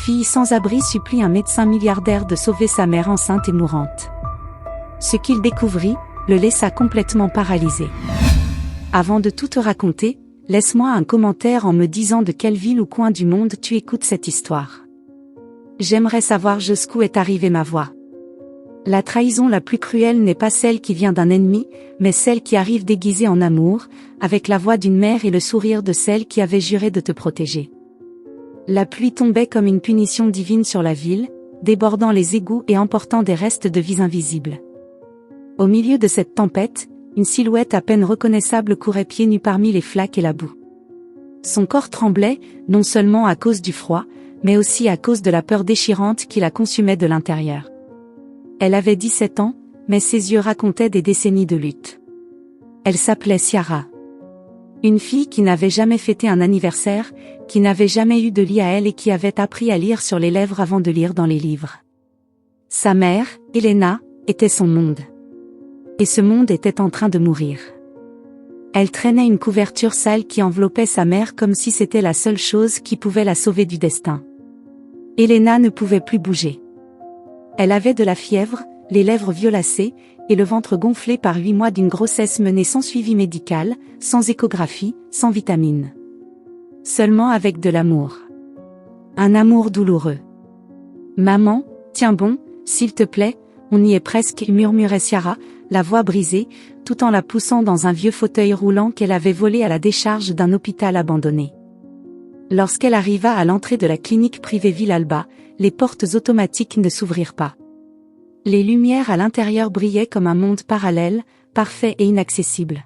fille sans abri supplie un médecin milliardaire de sauver sa mère enceinte et mourante. Ce qu'il découvrit le laissa complètement paralysé. Avant de tout te raconter, laisse-moi un commentaire en me disant de quelle ville ou coin du monde tu écoutes cette histoire. J'aimerais savoir jusqu'où est arrivée ma voix. La trahison la plus cruelle n'est pas celle qui vient d'un ennemi, mais celle qui arrive déguisée en amour, avec la voix d'une mère et le sourire de celle qui avait juré de te protéger. La pluie tombait comme une punition divine sur la ville, débordant les égouts et emportant des restes de vies invisibles. Au milieu de cette tempête, une silhouette à peine reconnaissable courait pieds nus parmi les flaques et la boue. Son corps tremblait, non seulement à cause du froid, mais aussi à cause de la peur déchirante qui la consumait de l'intérieur. Elle avait 17 ans, mais ses yeux racontaient des décennies de lutte. Elle s'appelait Ciara. Une fille qui n'avait jamais fêté un anniversaire, qui n'avait jamais eu de lit à elle et qui avait appris à lire sur les lèvres avant de lire dans les livres. Sa mère, Elena, était son monde. Et ce monde était en train de mourir. Elle traînait une couverture sale qui enveloppait sa mère comme si c'était la seule chose qui pouvait la sauver du destin. Elena ne pouvait plus bouger. Elle avait de la fièvre, les lèvres violacées, et le ventre gonflé par 8 mois d'une grossesse menée sans suivi médical, sans échographie, sans vitamines. Seulement avec de l'amour. Un amour douloureux. « Maman, tiens bon, s'il te plaît, on y est presque » murmurait Ciara, la voix brisée, tout en la poussant dans un vieux fauteuil roulant qu'elle avait volé à la décharge d'un hôpital abandonné. Lorsqu'elle arriva à l'entrée de la clinique privée Villalba, les portes automatiques ne s'ouvrirent pas. Les lumières à l'intérieur brillaient comme un monde parallèle, parfait et inaccessible.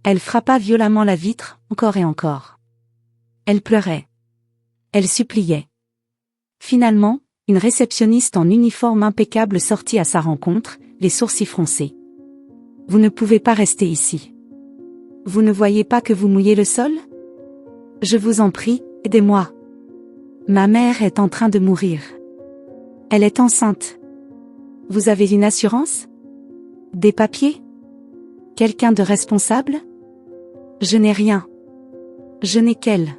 Elle frappa violemment la vitre, encore et encore. Elle pleurait. Elle suppliait. Finalement, une réceptionniste en uniforme impeccable sortit à sa rencontre, les sourcils froncés. « Vous ne pouvez pas rester ici. Vous ne voyez pas que vous mouillez le sol ? Je vous en prie, aidez-moi. Ma mère est en train de mourir. Elle est enceinte. Vous avez une assurance ? Des papiers ? Quelqu'un de responsable ? Je n'ai rien. Je n'ai qu'elle. »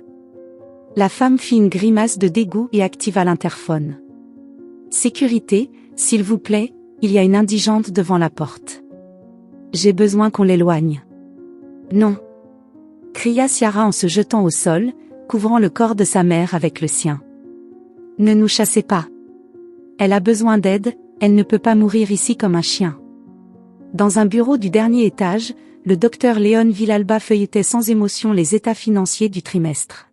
La femme fit une grimace de dégoût et activa l'interphone. « Sécurité, s'il vous plaît, il y a une indigente devant la porte. J'ai besoin qu'on l'éloigne. »« Non !» cria Ciara en se jetant au sol, couvrant le corps de sa mère avec le sien. « Ne nous chassez pas. Elle a besoin d'aide, elle ne peut pas mourir ici comme un chien. » Dans un bureau du dernier étage, le docteur Léon Villalba feuilletait sans émotion les états financiers du trimestre.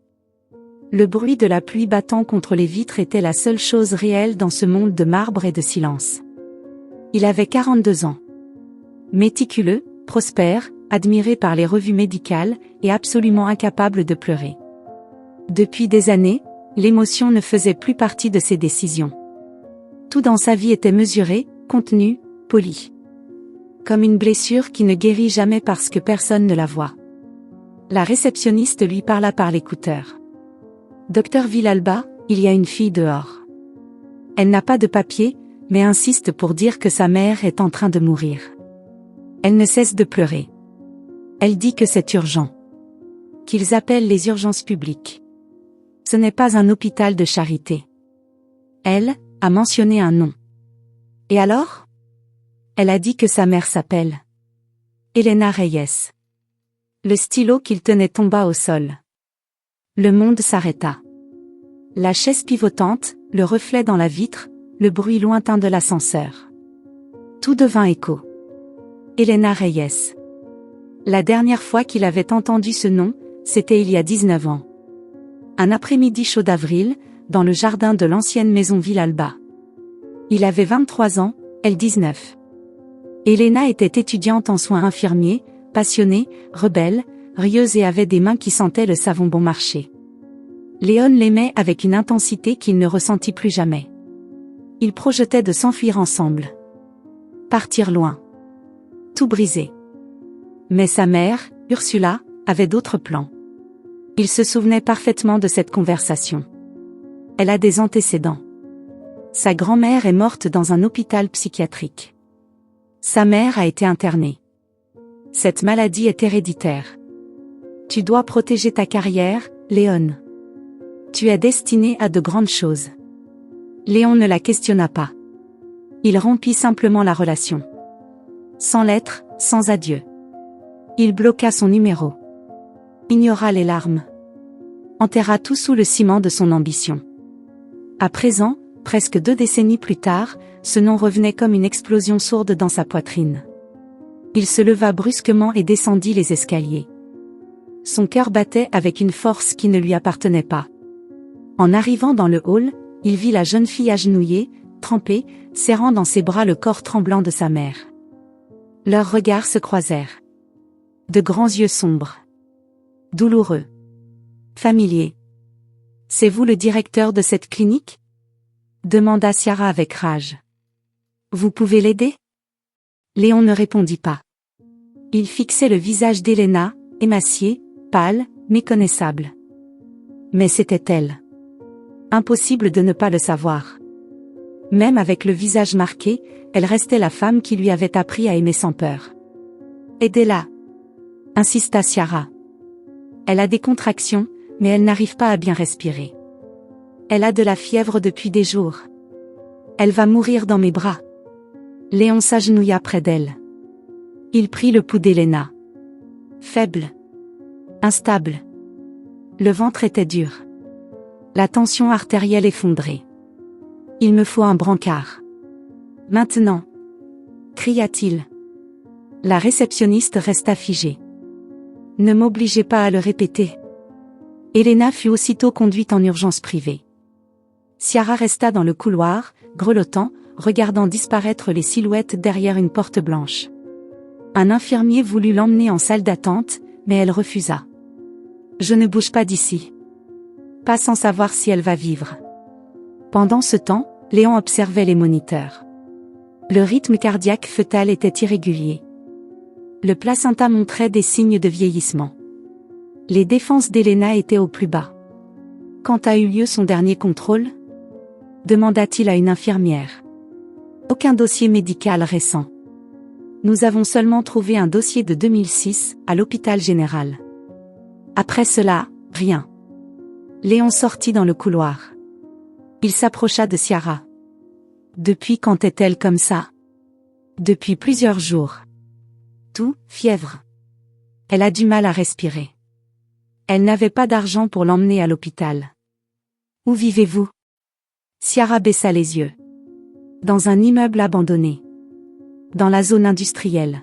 Le bruit de la pluie battant contre les vitres était la seule chose réelle dans ce monde de marbre et de silence. Il avait 42 ans. Méticuleux, prospère, admiré par les revues médicales, et absolument incapable de pleurer. Depuis des années, l'émotion ne faisait plus partie de ses décisions. Tout dans sa vie était mesuré, contenu, poli. Comme une blessure qui ne guérit jamais parce que personne ne la voit. La réceptionniste lui parla par l'écouteur. « Docteur Villalba, il y a une fille dehors. Elle n'a pas de papier, mais insiste pour dire que sa mère est en train de mourir. Elle ne cesse de pleurer. Elle dit que c'est urgent. Qu'ils appellent les urgences publiques. Ce n'est pas un hôpital de charité. Elle a mentionné un nom. Et alors ? Elle a dit que sa mère s'appelle Elena Reyes. » Le stylo qu'il tenait tomba au sol. Le monde s'arrêta. La chaise pivotante, le reflet dans la vitre, le bruit lointain de l'ascenseur. Tout devint écho. Elena Reyes. La dernière fois qu'il avait entendu ce nom, c'était il y a 19 ans. Un après-midi chaud d'avril, dans le jardin de l'ancienne maison Villalba. Il avait 23 ans, elle 19. Elena était étudiante en soins infirmiers, passionnée, rebelle, rieuse et avait des mains qui sentaient le savon bon marché. Léon l'aimait avec une intensité qu'il ne ressentit plus jamais. Ils projetaient de s'enfuir ensemble. Partir loin. Tout briser. Mais sa mère, Ursula, avait d'autres plans. Il se souvenait parfaitement de cette conversation. Elle a des antécédents. Sa grand-mère est morte dans un hôpital psychiatrique. Sa mère a été internée. Cette maladie est héréditaire. Tu dois protéger ta carrière, Léon. Tu es destinée à de grandes choses. Léon ne la questionna pas. Il rompit simplement la relation. Sans lettre, sans adieu. Il bloqua son numéro. Ignora les larmes. Enterra tout sous le ciment de son ambition. À présent, presque 2 décennies plus tard, ce nom revenait comme une explosion sourde dans sa poitrine. Il se leva brusquement et descendit les escaliers. Son cœur battait avec une force qui ne lui appartenait pas. En arrivant dans le hall, il vit la jeune fille agenouillée, trempée, serrant dans ses bras le corps tremblant de sa mère. Leurs regards se croisèrent. De grands yeux sombres. Douloureux. Familiers. « C'est vous le directeur de cette clinique ?» demanda Ciara avec rage. « Vous pouvez l'aider ?» Léon ne répondit pas. Il fixait le visage d'Elena, émaciée, pâle, méconnaissable. Mais c'était elle. Impossible de ne pas le savoir. Même avec le visage marqué, elle restait la femme qui lui avait appris à aimer sans peur. « Aidez-la !» insista Ciara. Elle a des contractions, mais elle n'arrive pas à bien respirer. Elle a de la fièvre depuis des jours. Elle va mourir dans mes bras. Léon s'agenouilla près d'elle. Il prit le pouls d'Elena. Faible. Instable. Le ventre était dur. La tension artérielle effondrée. « Il me faut un brancard. Maintenant !» cria-t-il. La réceptionniste resta figée. « Ne m'obligez pas à le répéter. » Elena fut aussitôt conduite en urgence privée. Ciara resta dans le couloir, grelottant, regardant disparaître les silhouettes derrière une porte blanche. Un infirmier voulut l'emmener en salle d'attente, mais elle refusa. « Je ne bouge pas d'ici. Pas sans savoir si elle va vivre. » Pendant ce temps, Léon observait les moniteurs. Le rythme cardiaque fœtal était irrégulier. Le placenta montrait des signes de vieillissement. Les défenses d'Elena étaient au plus bas. « Quand a eu lieu son dernier contrôle ?» demanda-t-il à une infirmière. « Aucun dossier médical récent. Nous avons seulement trouvé un dossier de 2006, à l'hôpital général. Après cela, rien. » Léon sortit dans le couloir. Il s'approcha de Ciara. « Depuis quand est-elle comme ça ?»« Depuis plusieurs jours. Tout, fièvre. Elle a du mal à respirer. Elle n'avait pas d'argent pour l'emmener à l'hôpital. »« Où vivez-vous ?» Ciara baissa les yeux. « Dans un immeuble abandonné. Dans la zone industrielle. »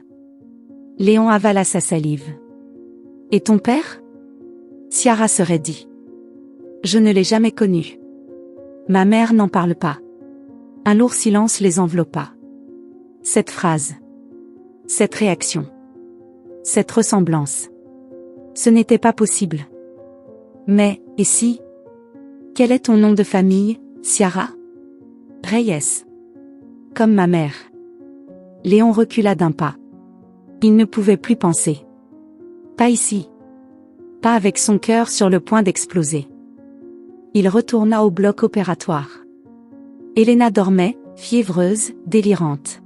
Léon avala sa salive. « Et ton père ?» Ciara se raidit. « Je ne l'ai jamais connu. Ma mère n'en parle pas. » Un lourd silence les enveloppa. Cette phrase. Cette réaction. Cette ressemblance. Ce n'était pas possible. Mais, et si? Quel est ton nom de famille, Ciara? Reyes. Comme ma mère. Léon recula d'un pas. Il ne pouvait plus penser. Pas ici. Pas avec son cœur sur le point d'exploser. Il retourna au bloc opératoire. Elena dormait, fiévreuse, délirante.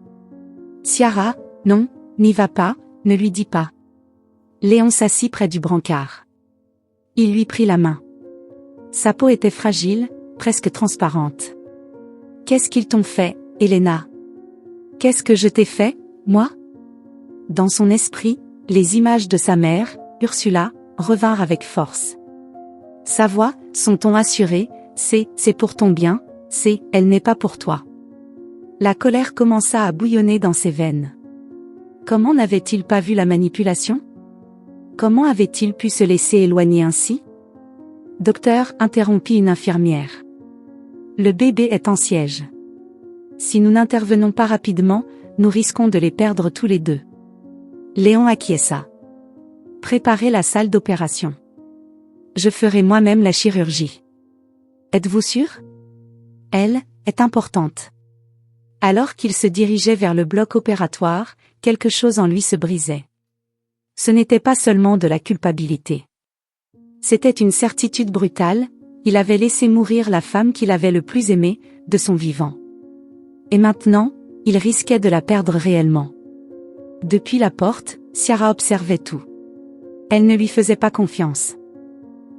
Ciara, non, n'y va pas, ne lui dis pas. Léon s'assit près du brancard. Il lui prit la main. Sa peau était fragile, presque transparente. Qu'est-ce qu'ils t'ont fait, Elena? Qu'est-ce que je t'ai fait, moi? Dans son esprit, les images de sa mère, Ursula, revinrent avec force. Sa voix, son ton assuré, c'est pour ton bien, elle n'est pas pour toi. La colère commença à bouillonner dans ses veines. Comment n'avait-il pas vu la manipulation? Comment avait-il pu se laisser éloigner ainsi? Docteur, interrompit une infirmière. Le bébé est en siège. Si nous n'intervenons pas rapidement, nous risquons de les perdre tous les deux. Léon acquiesça. Préparez la salle d'opération. Je ferai moi-même la chirurgie. Êtes-vous sûr? Elle est importante. Alors qu'il se dirigeait vers le bloc opératoire, quelque chose en lui se brisait. Ce n'était pas seulement de la culpabilité. C'était une certitude brutale, il avait laissé mourir la femme qu'il avait le plus aimée, de son vivant. Et maintenant, il risquait de la perdre réellement. Depuis la porte, Ciara observait tout. Elle ne lui faisait pas confiance.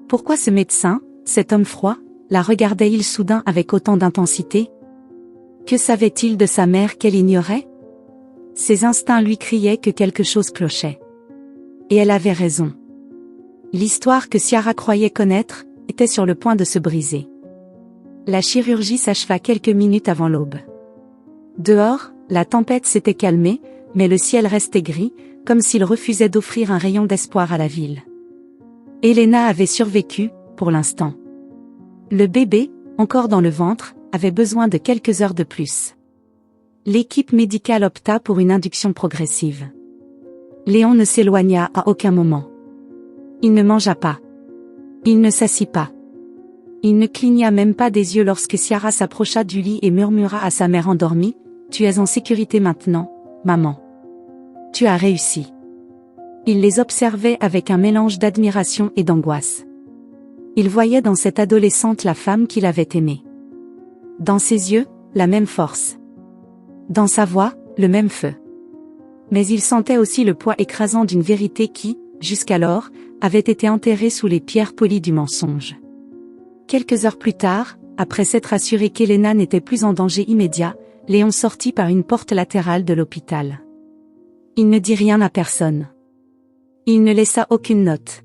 Pourquoi ce médecin, cet homme froid, la regardait-il soudain avec autant d'intensité? Que savait-il de sa mère qu'elle ignorait? Ses instincts lui criaient que quelque chose clochait. Et elle avait raison. L'histoire que Ciara croyait connaître était sur le point de se briser. La chirurgie s'acheva quelques minutes avant l'aube. Dehors, la tempête s'était calmée, mais le ciel restait gris, comme s'il refusait d'offrir un rayon d'espoir à la ville. Elena avait survécu, pour l'instant. Le bébé, encore dans le ventre, avait besoin de quelques heures de plus. L'équipe médicale opta pour une induction progressive. Léon ne s'éloigna à aucun moment. Il ne mangea pas. Il ne s'assit pas. Il ne cligna même pas des yeux lorsque Ciara s'approcha du lit et murmura à sa mère endormie, « Tu es en sécurité maintenant, maman. Tu as réussi. » Il les observait avec un mélange d'admiration et d'angoisse. Il voyait dans cette adolescente la femme qu'il avait aimée. Dans ses yeux, la même force. Dans sa voix, le même feu. Mais il sentait aussi le poids écrasant d'une vérité qui, jusqu'alors, avait été enterrée sous les pierres polies du mensonge. Quelques heures plus tard, après s'être assuré qu'Elena n'était plus en danger immédiat, Léon sortit par une porte latérale de l'hôpital. Il ne dit rien à personne. Il ne laissa aucune note.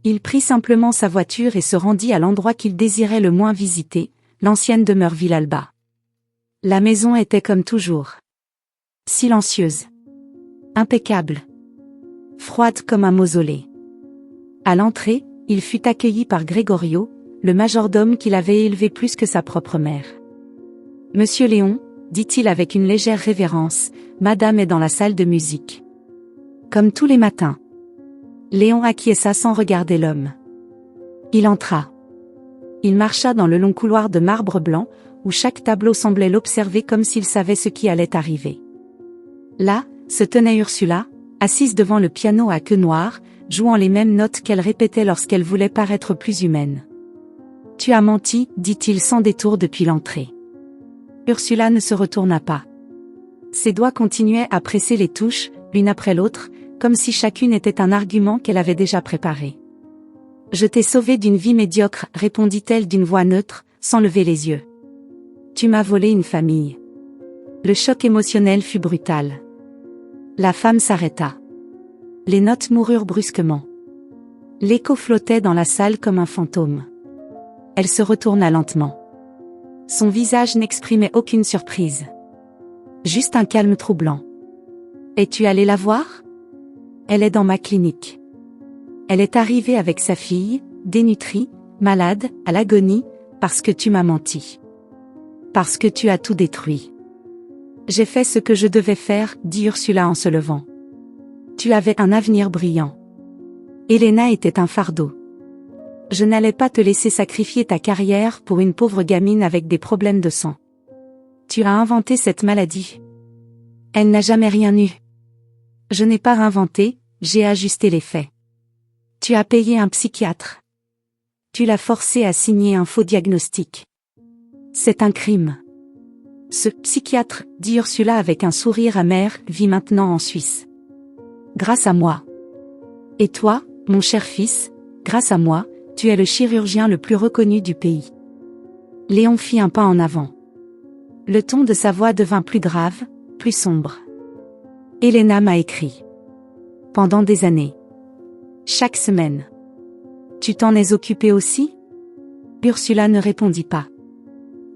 Il prit simplement sa voiture et se rendit à l'endroit qu'il désirait le moins visiter, l'ancienne demeure Villalba. La maison était comme toujours. Silencieuse. Impeccable. Froide comme un mausolée. À l'entrée, il fut accueilli par Gregorio, le majordome qu'il avait élevé plus que sa propre mère. « Monsieur Léon, » dit-il avec une légère révérence, « Madame est dans la salle de musique. » Comme tous les matins. Léon acquiesça sans regarder l'homme. Il entra. Il marcha dans le long couloir de marbre blanc, où chaque tableau semblait l'observer comme s'il savait ce qui allait arriver. Là, se tenait Ursula, assise devant le piano à queue noire, jouant les mêmes notes qu'elle répétait lorsqu'elle voulait paraître plus humaine. « Tu as menti, » dit-il sans détour depuis l'entrée. Ursula ne se retourna pas. Ses doigts continuaient à presser les touches, l'une après l'autre, comme si chacune était un argument qu'elle avait déjà préparé. « Je t'ai sauvé d'une vie médiocre, » répondit-elle d'une voix neutre, sans lever les yeux. « Tu m'as volé une famille. » Le choc émotionnel fut brutal. La femme s'arrêta. Les notes moururent brusquement. L'écho flottait dans la salle comme un fantôme. Elle se retourna lentement. Son visage n'exprimait aucune surprise. Juste un calme troublant. « Es-tu allé la voir ? Elle est dans ma clinique. Elle est arrivée avec sa fille, dénutrie, malade, à l'agonie, parce que tu m'as menti. Parce que tu as tout détruit. » J'ai fait ce que je devais faire, dit Ursula en se levant. Tu avais un avenir brillant. Elena était un fardeau. Je n'allais pas te laisser sacrifier ta carrière pour une pauvre gamine avec des problèmes de sang. Tu as inventé cette maladie. Elle n'a jamais rien eu. Je n'ai pas inventé, j'ai ajusté les faits. Tu as payé un psychiatre. Tu l'as forcé à signer un faux diagnostic. C'est un crime. Ce psychiatre, dit Ursula avec un sourire amer, vit maintenant en Suisse. Grâce à moi. Et toi, mon cher fils, grâce à moi, tu es le chirurgien le plus reconnu du pays. Léon fit un pas en avant. Le ton de sa voix devint plus grave, plus sombre. Elena m'a écrit. Pendant des années. Chaque semaine. Tu t'en es occupé aussi ? Ursula ne répondit pas.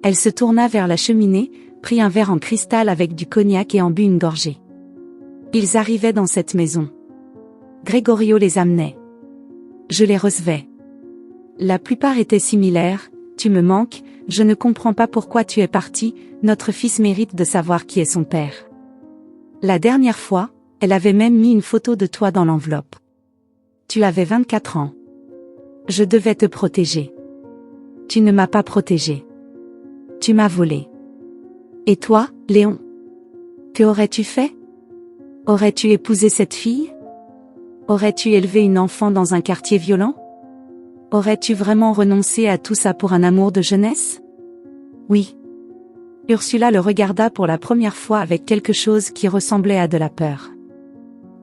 Elle se tourna vers la cheminée, prit un verre en cristal avec du cognac et en but une gorgée. Ils arrivaient dans cette maison. Gregorio les amenait. Je les recevais. La plupart étaient similaires, tu me manques, je ne comprends pas pourquoi tu es parti, notre fils mérite de savoir qui est son père. La dernière fois, elle avait même mis une photo de toi dans l'enveloppe. Tu avais 24 ans. Je devais te protéger. Tu ne m'as pas protégé. Tu m'as volé. Et toi, Léon? Que aurais-tu fait? Aurais-tu épousé cette fille? Aurais-tu élevé une enfant dans un quartier violent? Aurais-tu vraiment renoncé à tout ça pour un amour de jeunesse? Oui. Ursula le regarda pour la première fois avec quelque chose qui ressemblait à de la peur.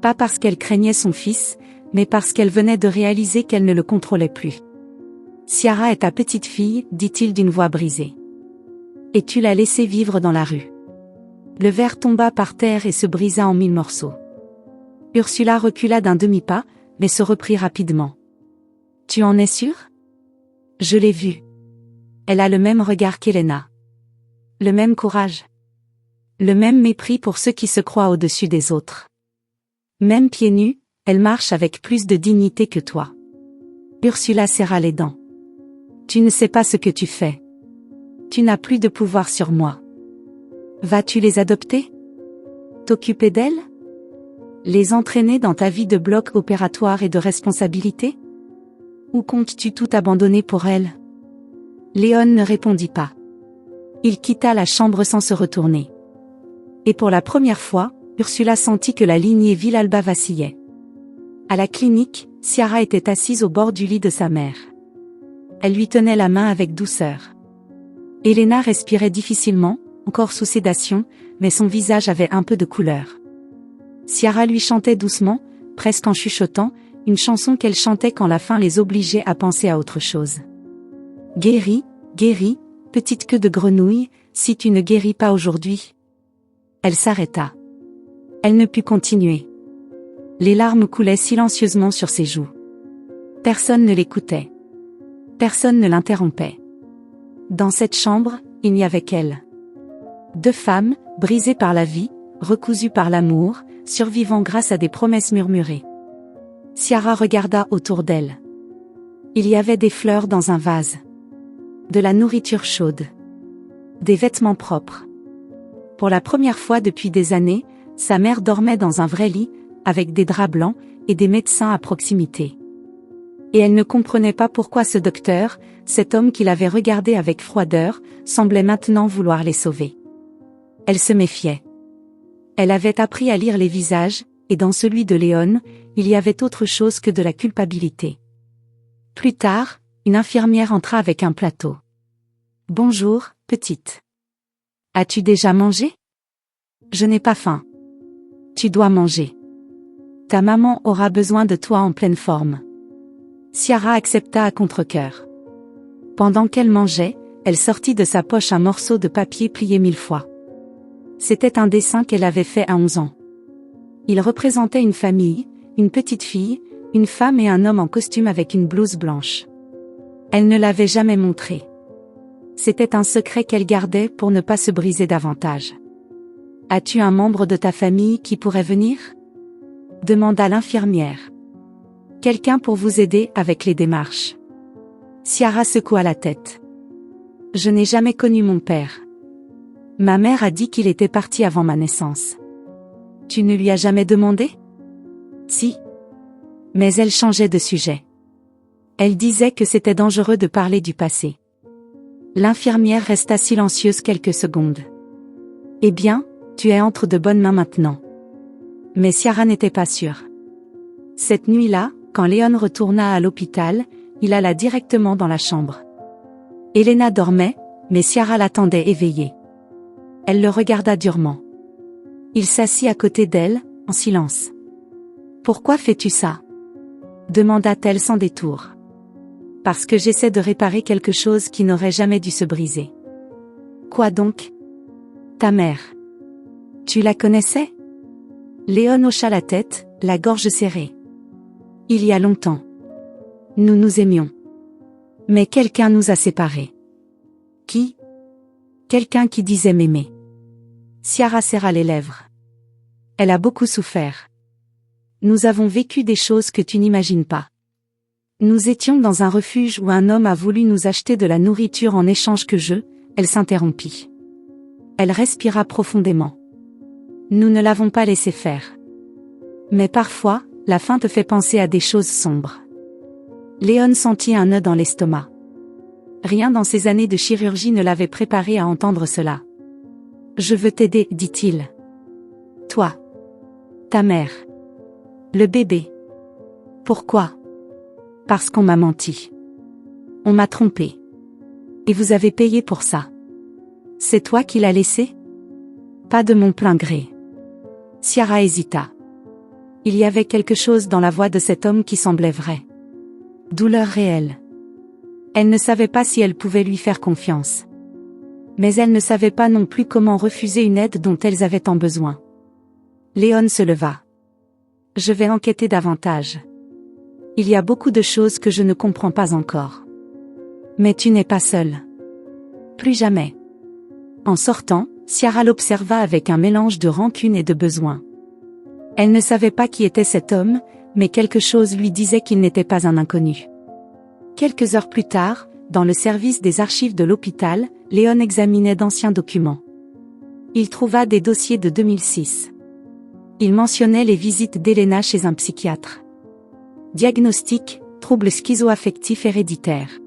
Pas parce qu'elle craignait son fils, mais parce qu'elle venait de réaliser qu'elle ne le contrôlait plus. Ciara est ta petite fille, dit-il d'une voix brisée. Et tu l'as laissée vivre dans la rue. Le verre tomba par terre et se brisa en 1000 morceaux. Ursula recula d'un demi-pas, mais se reprit rapidement. Tu en es sûre? Je l'ai vue. Elle a le même regard qu'Elena. Le même courage. Le même mépris pour ceux qui se croient au-dessus des autres. Même pieds nus, elle marche avec plus de dignité que toi. Ursula serra les dents. Tu ne sais pas ce que tu fais. Tu n'as plus de pouvoir sur moi. Vas-tu les adopter? T'occuper d'elles? Les entraîner dans ta vie de bloc opératoire et de responsabilité? Ou comptes-tu tout abandonner pour elles? Léon ne répondit pas. Il quitta la chambre sans se retourner. Et pour la première fois, Ursula sentit que la lignée Villalba vacillait. À la clinique, Ciara était assise au bord du lit de sa mère. Elle lui tenait la main avec douceur. Elena respirait difficilement, encore sous sédation, mais son visage avait un peu de couleur. Ciara lui chantait doucement, presque en chuchotant, une chanson qu'elle chantait quand la faim les obligeait à penser à autre chose. Guéris, guéris, petite queue de grenouille, si tu ne guéris pas aujourd'hui. Elle s'arrêta. Elle ne put continuer. Les larmes coulaient silencieusement sur ses joues. Personne ne l'écoutait. Personne ne l'interrompait. Dans cette chambre, il n'y avait qu'elle. Deux femmes, brisées par la vie, recousues par l'amour, survivant grâce à des promesses murmurées. Ciara regarda autour d'elle. Il y avait des fleurs dans un vase. De la nourriture chaude. Des vêtements propres. Pour la première fois depuis des années, sa mère dormait dans un vrai lit, avec des draps blancs, et des médecins à proximité. Et elle ne comprenait pas pourquoi ce docteur, cet homme qui l'avait regardée avec froideur, semblait maintenant vouloir les sauver. Elle se méfiait. Elle avait appris à lire les visages, et dans celui de Léon, il y avait autre chose que de la culpabilité. Plus tard, une infirmière entra avec un plateau. « Bonjour, petite. As-tu déjà mangé? Je n'ai pas faim. Tu dois manger. Ta maman aura besoin de toi en pleine forme. » Ciara accepta à contre-cœur. Pendant qu'elle mangeait, elle sortit de sa poche un morceau de papier plié 1000 fois. C'était un dessin qu'elle avait fait à 11 ans. Il représentait une famille, une petite fille, une femme et un homme en costume avec une blouse blanche. Elle ne l'avait jamais montré. C'était un secret qu'elle gardait pour ne pas se briser davantage. « As-tu un membre de ta famille qui pourrait venir? » demanda l'infirmière. « Quelqu'un pour vous aider avec les démarches. » Ciara secoua la tête. « Je n'ai jamais connu mon père. Ma mère a dit qu'il était parti avant ma naissance. » Tu ne lui as jamais demandé? Si. Mais elle changeait de sujet. Elle disait que c'était dangereux de parler du passé. L'infirmière resta silencieuse quelques secondes. Eh bien, tu es entre de bonnes mains maintenant. Mais Ciara n'était pas sûre. Cette nuit-là, quand Léon retourna à l'hôpital, il alla directement dans la chambre. Elena dormait, mais Ciara l'attendait éveillée. Elle le regarda durement. Il s'assit à côté d'elle, en silence. « Pourquoi fais-tu ça ?» demanda-t-elle sans détour. « Parce que j'essaie de réparer quelque chose qui n'aurait jamais dû se briser. »« Quoi donc ?»« Ta mère. Tu la connaissais ?» Léon hocha la tête, la gorge serrée. « Il y a longtemps. Nous nous aimions. Mais quelqu'un nous a séparés. »« Qui ?» ?»« Quelqu'un qui disait m'aimer. » Ciara serra les lèvres. Elle a beaucoup souffert. Nous avons vécu des choses que tu n'imagines pas. Nous étions dans un refuge où un homme a voulu nous acheter de la nourriture en échange que elle s'interrompit. Elle respira profondément. Nous ne l'avons pas laissé faire. Mais parfois, la faim te fait penser à des choses sombres. Léon sentit un nœud dans l'estomac. Rien dans ses années de chirurgie ne l'avait préparé à entendre cela. « Je veux t'aider, dit-il. Toi. Ta mère. Le bébé. Pourquoi? Parce qu'on m'a menti. On m'a trompé. Et vous avez payé pour ça. C'est toi qui l'as laissé? Pas de mon plein gré. » Ciara hésita. Il y avait quelque chose dans la voix de cet homme qui semblait vrai. Douleur réelle. Elle ne savait pas si elle pouvait lui faire confiance. Mais elle ne savait pas non plus comment refuser une aide dont elles avaient tant besoin. Léon se leva. Je vais enquêter davantage. Il y a beaucoup de choses que je ne comprends pas encore. Mais tu n'es pas seule. Plus jamais. En sortant, Ciara l'observa avec un mélange de rancune et de besoin. Elle ne savait pas qui était cet homme, mais quelque chose lui disait qu'il n'était pas un inconnu. Quelques heures plus tard, dans le service des archives de l'hôpital, Léon examinait d'anciens documents. Il trouva des dossiers de 2006. Il mentionnait les visites d'Elena chez un psychiatre. Diagnostic, troubles schizo-affectifs héréditaires.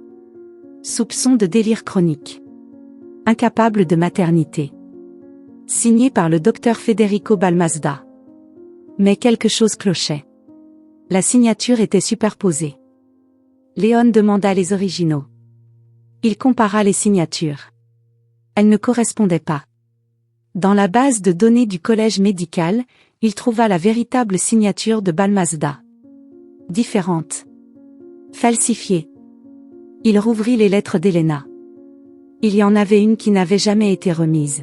Soupçon de délire chronique. Incapable de maternité. Signé par le docteur Federico Balmazda. Mais quelque chose clochait. La signature était superposée. Léon demanda les originaux. Il compara les signatures. Elles ne correspondaient pas. Dans la base de données du collège médical, il trouva la véritable signature de Balmazda. Différente. Falsifiée. Il rouvrit les lettres d'Elena. Il y en avait une qui n'avait jamais été remise.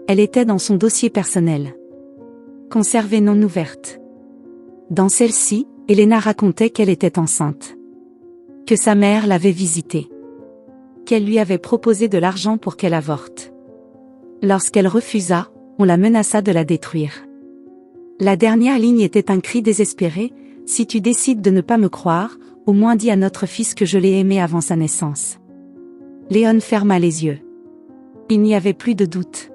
Elle était dans son dossier personnel. Conservée non ouverte. Dans celle-ci, Elena racontait qu'elle était enceinte. Que sa mère l'avait visitée. Qu'elle lui avait proposé de l'argent pour qu'elle avorte. Lorsqu'elle refusa, on la menaça de la détruire. La dernière ligne était un cri désespéré: « Si tu décides de ne pas me croire, au moins dis à notre fils que je l'ai aimé avant sa naissance. » Léon ferma les yeux. Il n'y avait plus de doute.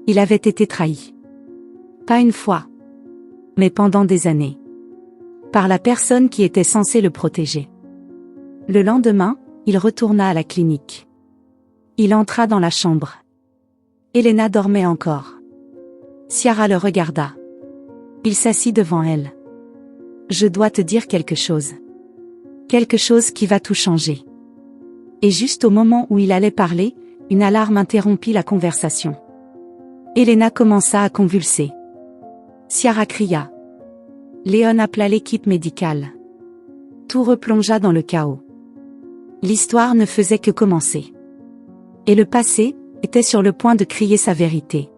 Il avait été trahi. Pas une fois. Mais pendant des années. Par la personne qui était censée le protéger. Le lendemain, il retourna à la clinique. Il entra dans la chambre. Elena dormait encore. Ciara le regarda. Il s'assit devant elle. Je dois te dire quelque chose. Quelque chose qui va tout changer. Et juste au moment où il allait parler, une alarme interrompit la conversation. Elena commença à convulser. Ciara cria. Léon appela l'équipe médicale. Tout replongea dans le chaos. L'histoire ne faisait que commencer. Et le passé était sur le point de crier sa vérité.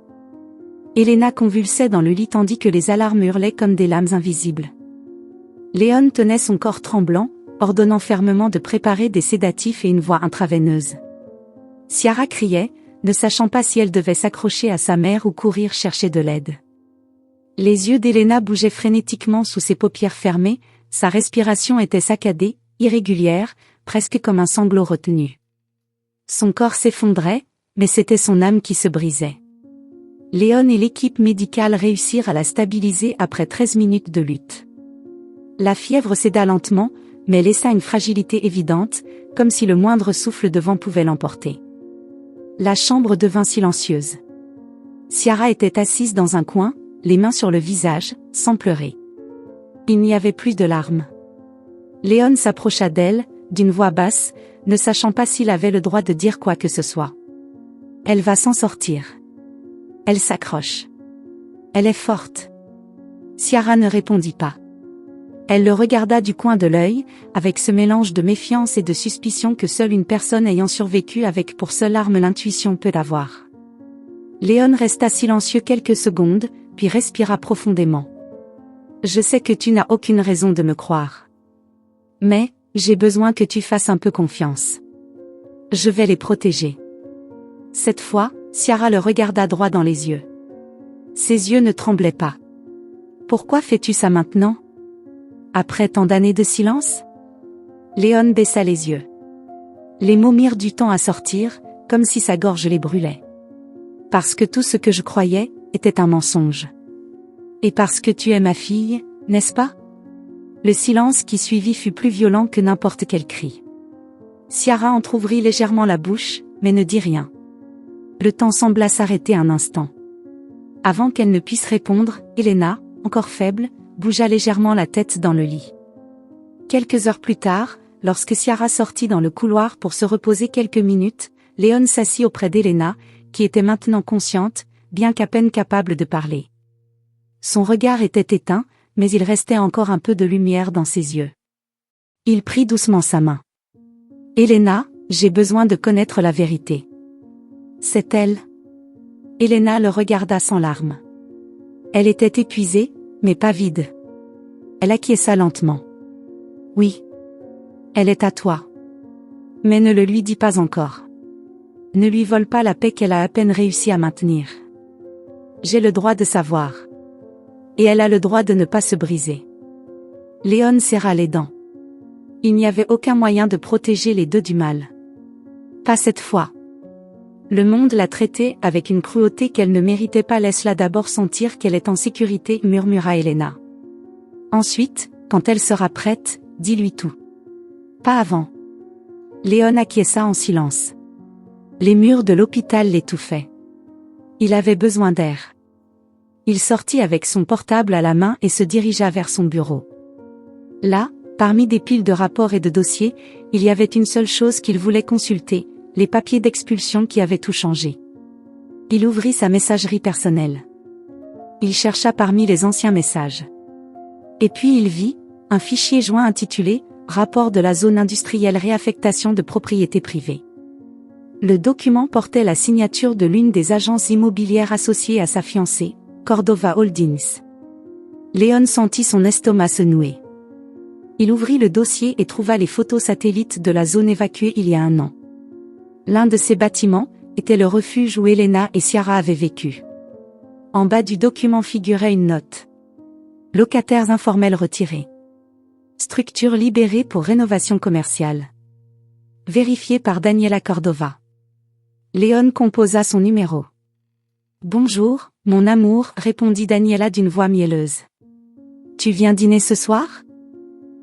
Elena convulsait dans le lit tandis que les alarmes hurlaient comme des lames invisibles. Léon tenait son corps tremblant, ordonnant fermement de préparer des sédatifs et une voie intraveineuse. Ciara criait, ne sachant pas si elle devait s'accrocher à sa mère ou courir chercher de l'aide. Les yeux d'Elena bougeaient frénétiquement sous ses paupières fermées, sa respiration était saccadée, irrégulière, presque comme un sanglot retenu. Son corps s'effondrait, mais c'était son âme qui se brisait. Léon et l'équipe médicale réussirent à la stabiliser après 13 minutes de lutte. La fièvre céda lentement, mais laissa une fragilité évidente, comme si le moindre souffle de vent pouvait l'emporter. La chambre devint silencieuse. Ciara était assise dans un coin, les mains sur le visage, sans pleurer. Il n'y avait plus de larmes. Léon s'approcha d'elle, d'une voix basse, ne sachant pas s'il avait le droit de dire quoi que ce soit. Elle va s'en sortir. Elle s'accroche. Elle est forte. Ciara ne répondit pas. Elle le regarda du coin de l'œil, avec ce mélange de méfiance et de suspicion que seule une personne ayant survécu avec pour seule arme l'intuition peut avoir. Léon resta silencieux quelques secondes, puis respira profondément. Je sais que tu n'as aucune raison de me croire. Mais, j'ai besoin que tu fasses un peu confiance. Je vais les protéger. Cette fois, Ciara le regarda droit dans les yeux. Ses yeux ne tremblaient pas. Pourquoi fais-tu ça maintenant? Après tant d'années de silence? Léon baissa les yeux. Les mots mirent du temps à sortir, comme si sa gorge les brûlait. Parce que tout ce que je croyais, était un mensonge. Et parce que tu es ma fille, n'est-ce pas? Le silence qui suivit fut plus violent que n'importe quel cri. Ciara entr'ouvrit légèrement la bouche, mais ne dit rien. Le temps sembla s'arrêter un instant. Avant qu'elle ne puisse répondre, Elena, encore faible, bougea légèrement la tête dans le lit. Quelques heures plus tard, lorsque Ciara sortit dans le couloir pour se reposer quelques minutes, Léon s'assit auprès d'Elena, qui était maintenant consciente, bien qu'à peine capable de parler. Son regard était éteint, mais il restait encore un peu de lumière dans ses yeux. Il prit doucement sa main. Elena, j'ai besoin de connaître la vérité. C'est elle. Elena le regarda sans larmes. Elle était épuisée, mais pas vide. Elle acquiesça lentement. Oui. Elle est à toi. Mais ne le lui dis pas encore. Ne lui vole pas la paix qu'elle a à peine réussi à maintenir. J'ai le droit de savoir. Et elle a le droit de ne pas se briser. Léon serra les dents. Il n'y avait aucun moyen de protéger les deux du mal. Pas cette fois. Le monde l'a traitée avec une cruauté qu'elle ne méritait pas. Laisse-la d'abord sentir qu'elle est en sécurité, murmura Elena. Ensuite, quand elle sera prête, dis-lui tout. Pas avant. Léon acquiesça en silence. Les murs de l'hôpital l'étouffaient. Il avait besoin d'air. Il sortit avec son portable à la main et se dirigea vers son bureau. Là, parmi des piles de rapports et de dossiers, il y avait une seule chose qu'il voulait consulter, les papiers d'expulsion qui avaient tout changé. Il ouvrit sa messagerie personnelle. Il chercha parmi les anciens messages. Et puis il vit un fichier joint intitulé « Rapport de la zone industrielle réaffectation de propriété privée ». Le document portait la signature de l'une des agences immobilières associées à sa fiancée, Cordova Holdings. Léon sentit son estomac se nouer. Il ouvrit le dossier et trouva les photos satellites de la zone évacuée il y a 1 an. L'un de ces bâtiments était le refuge où Elena et Ciara avaient vécu. En bas du document figurait une note. Locataires informels retirés. Structure libérée pour rénovation commerciale. Vérifié par Daniela Cordova. Léon composa son numéro. Bonjour, mon amour, répondit Daniela d'une voix mielleuse. Tu viens dîner ce soir?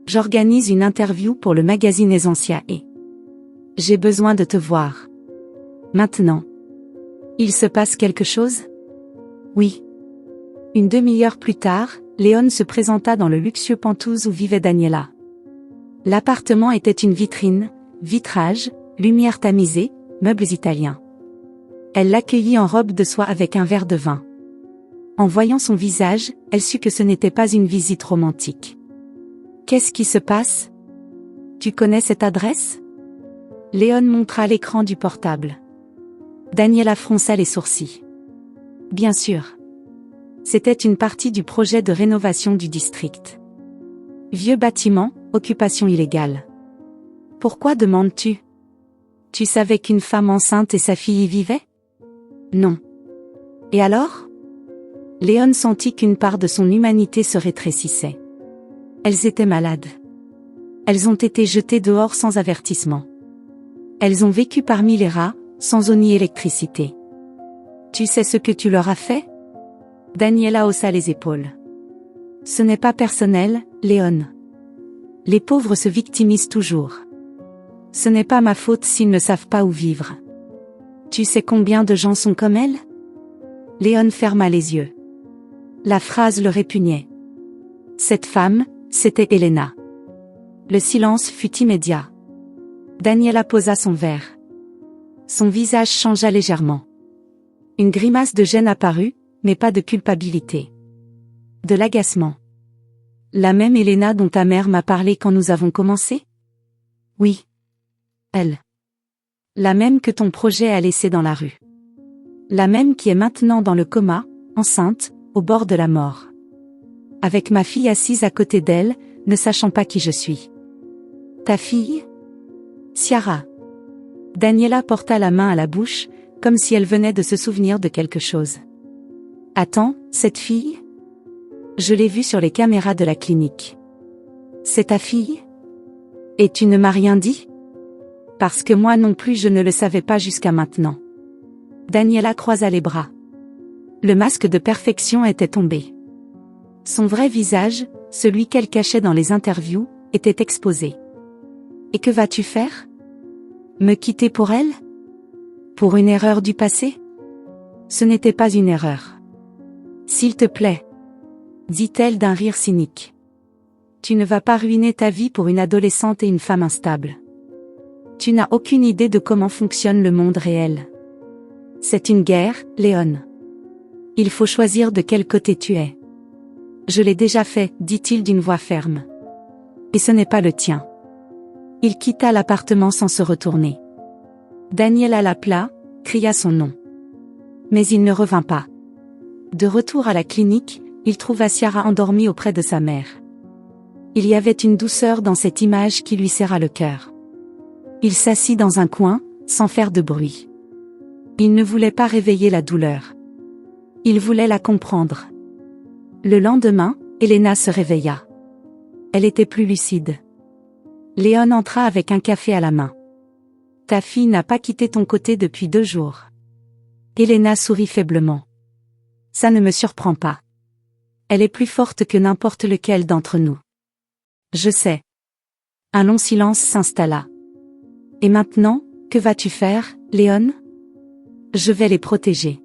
J'organise une interview pour le magazine Essenzia et j'ai besoin de te voir. Maintenant. Il se passe quelque chose? Oui. Une demi-heure plus tard, Léon se présenta dans le luxueux penthouse où vivait Daniela. L'appartement était une vitrine, vitrage, lumière tamisée, meubles italiens. Elle l'accueillit en robe de soie avec un verre de vin. En voyant son visage, elle sut que ce n'était pas une visite romantique. Qu'est-ce qui se passe? Tu connais cette adresse? Léon montra l'écran du portable. Daniela fronça les sourcils. Bien sûr. C'était une partie du projet de rénovation du district. Vieux bâtiment, occupation illégale. Pourquoi demandes-tu? Tu savais qu'une femme enceinte et sa fille y vivaient? Non. Et alors? Léon sentit qu'une part de son humanité se rétrécissait. Elles étaient malades. Elles ont été jetées dehors sans avertissement. Elles ont vécu parmi les rats, sans eau ni électricité. Tu sais ce que tu leur as fait? Daniela haussa les épaules. Ce n'est pas personnel, Léon. Les pauvres se victimisent toujours. Ce n'est pas ma faute s'ils ne savent pas où vivre. Tu sais combien de gens sont comme elle? Léon ferma les yeux. La phrase le répugnait. Cette femme, c'était Elena. Le silence fut immédiat. Daniela posa son verre. Son visage changea légèrement. Une grimace de gêne apparut, mais pas de culpabilité. De l'agacement. La même Elena dont ta mère m'a parlé quand nous avons commencé? Oui. Elle. La même que ton projet a laissée dans la rue. La même qui est maintenant dans le coma, enceinte, au bord de la mort. Avec ma fille assise à côté d'elle, ne sachant pas qui je suis. Ta fille? Ciara. Daniela porta la main à la bouche, comme si elle venait de se souvenir de quelque chose. Attends, cette fille? Je l'ai vue sur les caméras de la clinique. C'est ta fille? Et tu ne m'as rien dit? Parce que moi non plus je ne le savais pas jusqu'à maintenant. Daniela croisa les bras. Le masque de perfection était tombé. Son vrai visage, celui qu'elle cachait dans les interviews, était exposé. Et que vas-tu faire? Me quitter pour elle? Pour une erreur du passé? Ce n'était pas une erreur. S'il te plaît, dit-elle d'un rire cynique. Tu ne vas pas ruiner ta vie pour une adolescente et une femme instable. Tu n'as aucune idée de comment fonctionne le monde réel. C'est une guerre, Léon. Il faut choisir de quel côté tu es. Je l'ai déjà fait, dit-il d'une voix ferme. Et ce n'est pas le tien. Il quitta l'appartement sans se retourner. Daniela l'appela, cria son nom. Mais il ne revint pas. De retour à la clinique, il trouva Ciara endormie auprès de sa mère. Il y avait une douceur dans cette image qui lui serra le cœur. Il s'assit dans un coin, sans faire de bruit. Il ne voulait pas réveiller la douleur. Il voulait la comprendre. Le lendemain, Elena se réveilla. Elle était plus lucide. Léon entra avec un café à la main. « Ta fille n'a pas quitté ton côté depuis 2 jours. » Elena sourit faiblement. « Ça ne me surprend pas. Elle est plus forte que n'importe lequel d'entre nous. » « Je sais. » Un long silence s'installa. « Et maintenant, que vas-tu faire, Léon ? » ?»« Je vais les protéger.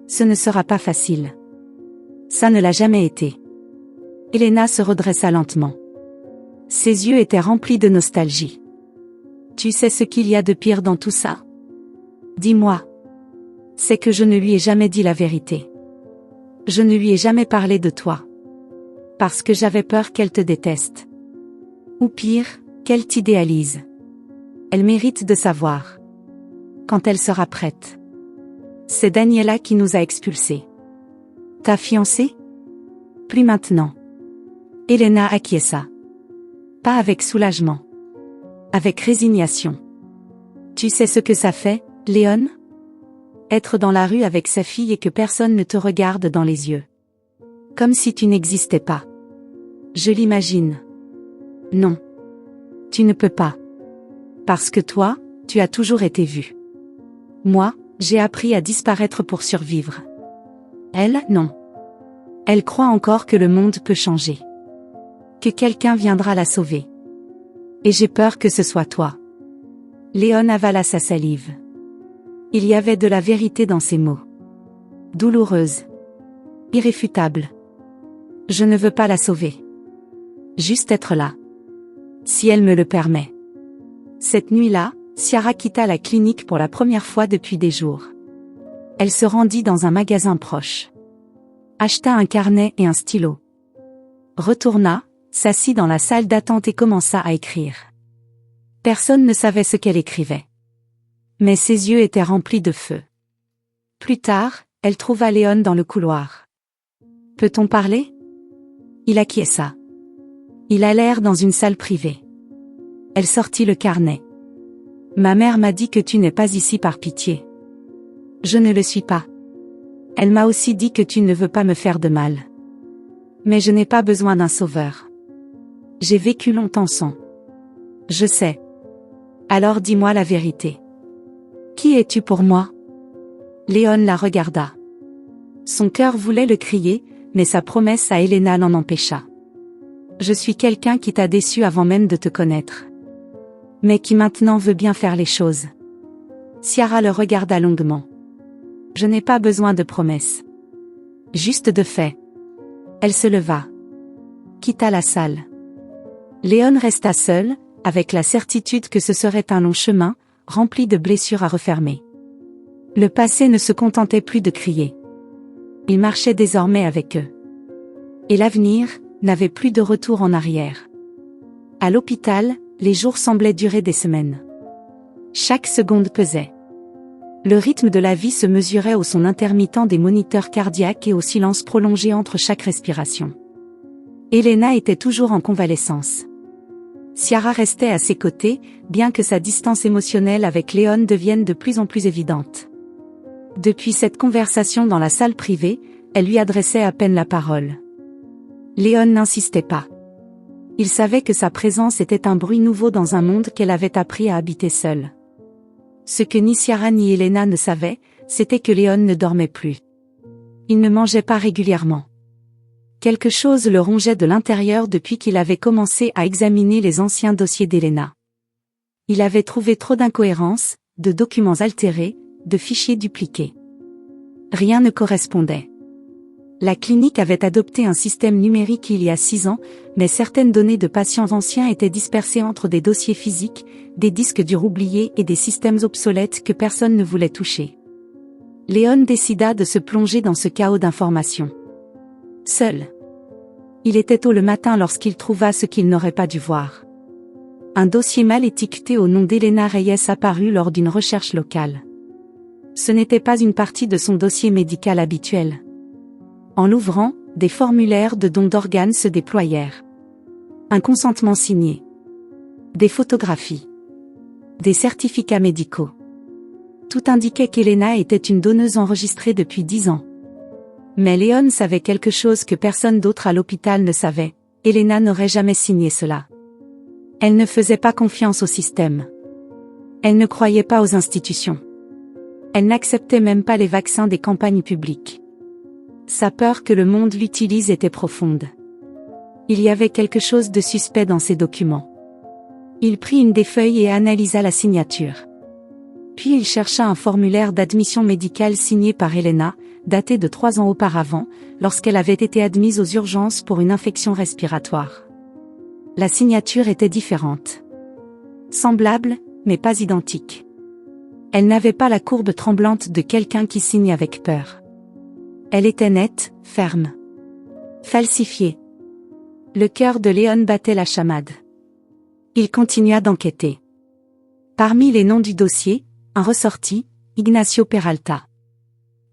Ce ne sera pas facile. Ça ne l'a jamais été. » Elena se redressa lentement. Ses yeux étaient remplis de nostalgie. « Tu sais ce qu'il y a de pire dans tout ça ? Dis-moi. » « C'est que je ne lui ai jamais dit la vérité. Je ne lui ai jamais parlé de toi. Parce que j'avais peur qu'elle te déteste. Ou pire, qu'elle t'idéalise. Elle mérite de savoir. Quand elle sera prête. C'est Daniela qui nous a expulsés. Ta fiancée ? Plus maintenant. » Elena acquiesça. Pas avec soulagement. Avec résignation. « Tu sais ce que ça fait, Léon ? Être dans la rue avec sa fille et que personne ne te regarde dans les yeux. Comme si tu n'existais pas. Je l'imagine. Non. Tu ne peux pas. Parce que toi, tu as toujours été vu. Moi, j'ai appris à disparaître pour survivre. Elle, non. Elle croit encore que le monde peut changer. Que quelqu'un viendra la sauver. Et j'ai peur que ce soit toi. » Léon avala sa salive. Il y avait de la vérité dans ses mots. Douloureuse. Irréfutable. Je ne veux pas la sauver. Juste être là. Si elle me le permet. Cette nuit-là, Ciara quitta la clinique pour la première fois depuis des jours. Elle se rendit dans un magasin proche. Acheta un carnet et un stylo. Retourna, s'assit dans la salle d'attente et commença à écrire. Personne ne savait ce qu'elle écrivait. Mais ses yeux étaient remplis de feu. Plus tard, elle trouva Léon dans le couloir. « Peut-on parler ?» Il acquiesça. Ils allèrent dans une salle privée. Elle sortit le carnet. « Ma mère m'a dit que tu n'es pas ici par pitié. »« Je ne le suis pas. Elle m'a aussi dit que tu ne veux pas me faire de mal. Mais je n'ai pas besoin d'un sauveur. J'ai vécu longtemps sans. Je sais. Alors dis-moi la vérité. Qui es-tu pour moi ? » Léon la regarda. Son cœur voulait le crier, mais sa promesse à Elena l'en empêcha. « Je suis quelqu'un qui t'a déçu avant même de te connaître. Mais qui maintenant veut bien faire les choses. » Ciara le regarda longuement. « Je n'ai pas besoin de promesses. Juste de faits. » Elle se leva. Quitta la salle. Léon resta seul, avec la certitude que ce serait un long chemin, rempli de blessures à refermer. Le passé ne se contentait plus de crier. Il marchait désormais avec eux. Et l'avenir n'avait plus de retour en arrière. À l'hôpital, les jours semblaient durer des semaines. Chaque seconde pesait. Le rythme de la vie se mesurait au son intermittent des moniteurs cardiaques et au silence prolongé entre chaque respiration. Elena était toujours en convalescence. Ciara restait à ses côtés, bien que sa distance émotionnelle avec Léon devienne de plus en plus évidente. Depuis cette conversation dans la salle privée, elle lui adressait à peine la parole. Léon n'insistait pas. Il savait que sa présence était un bruit nouveau dans un monde qu'elle avait appris à habiter seule. Ce que ni Ciara ni Elena ne savaient, c'était que Léon ne dormait plus. Il ne mangeait pas régulièrement. Quelque chose le rongeait de l'intérieur depuis qu'il avait commencé à examiner les anciens dossiers d'Elena. Il avait trouvé trop d'incohérences, de documents altérés, de fichiers dupliqués. Rien ne correspondait. La clinique avait adopté un système numérique il y a 6 ans, mais certaines données de patients anciens étaient dispersées entre des dossiers physiques, des disques durs oubliés et des systèmes obsolètes que personne ne voulait toucher. Léon décida de se plonger dans ce chaos d'informations. Seul. Il était tôt le matin lorsqu'il trouva ce qu'il n'aurait pas dû voir. Un dossier mal étiqueté au nom d'Elena Reyes apparut lors d'une recherche locale. Ce n'était pas une partie de son dossier médical habituel. En l'ouvrant, des formulaires de dons d'organes se déployèrent. Un consentement signé. Des photographies. Des certificats médicaux. Tout indiquait qu'Elena était une donneuse enregistrée depuis 10 ans. Mais Léon savait quelque chose que personne d'autre à l'hôpital ne savait. Elena n'aurait jamais signé cela. Elle ne faisait pas confiance au système. Elle ne croyait pas aux institutions. Elle n'acceptait même pas les vaccins des campagnes publiques. Sa peur que le monde l'utilise était profonde. Il y avait quelque chose de suspect dans ces documents. Il prit une des feuilles et analysa la signature. Puis il chercha un formulaire d'admission médicale signé par Elena, daté de 3 ans auparavant, lorsqu'elle avait été admise aux urgences pour une infection respiratoire. La signature était différente. Semblable, mais pas identique. Elle n'avait pas la courbe tremblante de quelqu'un qui signe avec peur. Elle était nette, ferme. Falsifiée. Le cœur de Léon battait la chamade. Il continua d'enquêter. Parmi les noms du dossier, un ressorti, Ignacio Peralta.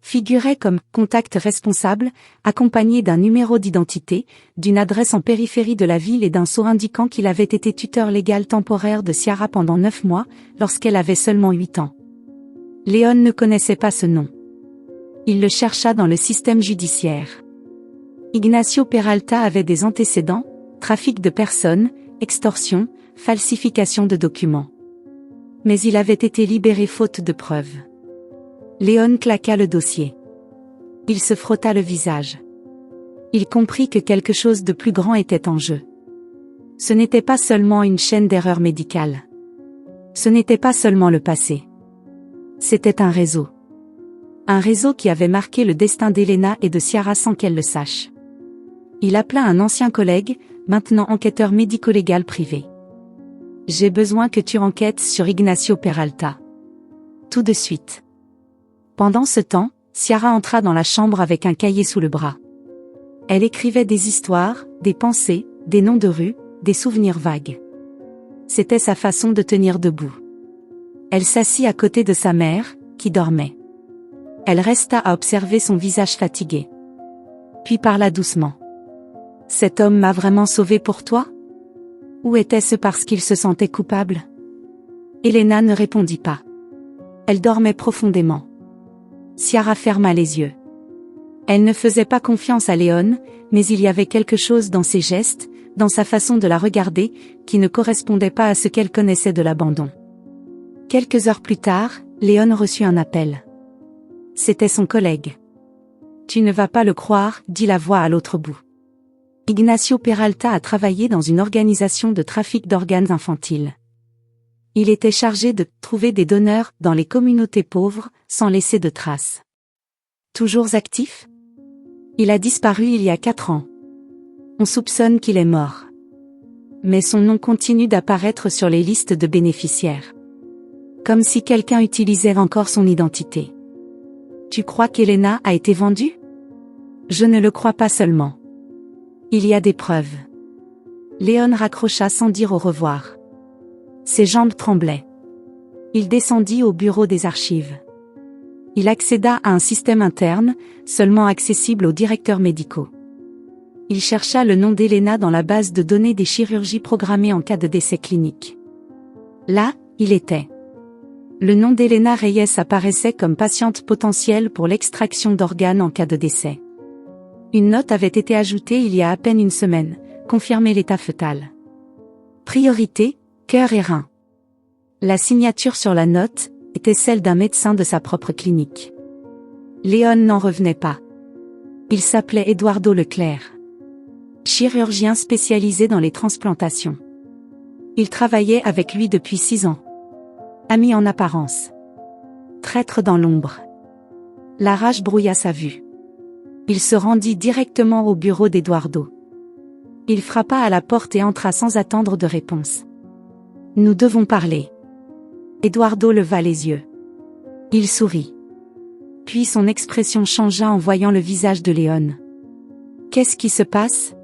Figurait comme « contact responsable », accompagné d'un numéro d'identité, d'une adresse en périphérie de la ville et d'un sceau indiquant qu'il avait été tuteur légal temporaire de Ciara pendant 9 mois, lorsqu'elle avait seulement 8 ans. Léon ne connaissait pas ce nom. Il le chercha dans le système judiciaire. Ignacio Peralta avait des antécédents, trafic de personnes, extorsion, falsification de documents. Mais il avait été libéré faute de preuves. Léon claqua le dossier. Il se frotta le visage. Il comprit que quelque chose de plus grand était en jeu. Ce n'était pas seulement une chaîne d'erreurs médicales. Ce n'était pas seulement le passé. C'était un réseau. Un réseau qui avait marqué le destin d'Elena et de Ciara sans qu'elle le sache. Il appela un ancien collègue, maintenant enquêteur médico-légal privé. « J'ai besoin que tu enquêtes sur Ignacio Peralta. Tout de suite. » Pendant ce temps, Ciara entra dans la chambre avec un cahier sous le bras. Elle écrivait des histoires, des pensées, des noms de rues, des souvenirs vagues. C'était sa façon de tenir debout. Elle s'assit à côté de sa mère, qui dormait. Elle resta à observer son visage fatigué. Puis parla doucement. « Cet homme m'a vraiment sauvé pour toi ? Ou était-ce parce qu'il se sentait coupable ?» Elena ne répondit pas. Elle dormait profondément. Ciara ferma les yeux. Elle ne faisait pas confiance à Léon, mais il y avait quelque chose dans ses gestes, dans sa façon de la regarder, qui ne correspondait pas à ce qu'elle connaissait de l'abandon. Quelques heures plus tard, Léon reçut un appel. C'était son collègue. « Tu ne vas pas le croire, » dit la voix à l'autre bout. Ignacio Peralta a travaillé dans une organisation de trafic d'organes infantiles. Il était chargé de trouver des donneurs dans les communautés pauvres, sans laisser de traces. Toujours actif ? Il a disparu il y a 4 ans. On soupçonne qu'il est mort. Mais son nom continue d'apparaître sur les listes de bénéficiaires. Comme si quelqu'un utilisait encore son identité. Tu crois qu'Elena a été vendue ? Je ne le crois pas seulement. Il y a des preuves. Léon raccrocha sans dire au revoir. Ses jambes tremblaient. Il descendit au bureau des archives. Il accéda à un système interne, seulement accessible aux directeurs médicaux. Il chercha le nom d'Elena dans la base de données des chirurgies programmées en cas de décès clinique. Là, il était. Le nom d'Elena Reyes apparaissait comme patiente potentielle pour l'extraction d'organes en cas de décès. Une note avait été ajoutée il y a à peine une semaine, confirmait l'état fœtal. Priorité, cœur et rein. La signature sur la note était celle d'un médecin de sa propre clinique. Léon n'en revenait pas. Il s'appelait Eduardo Leclerc. Chirurgien spécialisé dans les transplantations. Il travaillait avec lui depuis 6 ans. Ami en apparence. Traître dans l'ombre. La rage brouilla sa vue. Il se rendit directement au bureau d'Eduardo. Il frappa à la porte et entra sans attendre de réponse. « Nous devons parler. » Eduardo leva les yeux. Il sourit. Puis son expression changea en voyant le visage de Léon. « Qu'est-ce qui se passe ?»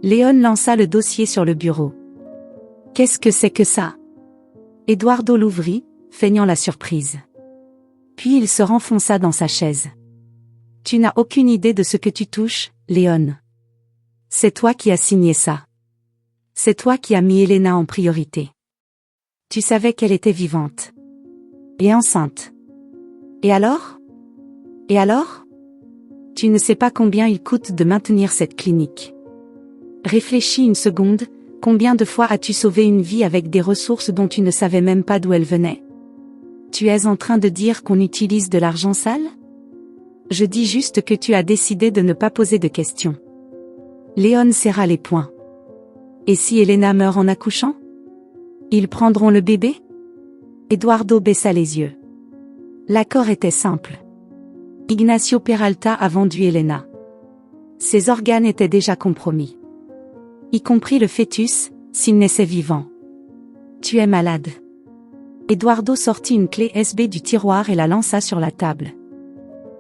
Léon lança le dossier sur le bureau. « Qu'est-ce que c'est que ça? Eduardo l'ouvrit, feignant la surprise. Puis il se renfonça dans sa chaise. Tu n'as aucune idée de ce que tu touches, Léon. C'est toi qui as signé ça. C'est toi qui as mis Elena en priorité. Tu savais qu'elle était vivante. Et enceinte. Et alors? Et alors? Tu ne sais pas combien il coûte de maintenir cette clinique. Réfléchis une seconde, combien de fois as-tu sauvé une vie avec des ressources dont tu ne savais même pas d'où elles venaient? Tu es en train de dire qu'on utilise de l'argent sale? Je dis juste que tu as décidé de ne pas poser de questions. Léon serra les poings. Et si Elena meurt en accouchant? Ils prendront le bébé? Eduardo baissa les yeux. L'accord était simple. Ignacio Peralta a vendu Elena. Ses organes étaient déjà compromis. Y compris le fœtus, s'il naissait vivant. Tu es malade. Eduardo sortit une clé USB du tiroir et la lança sur la table.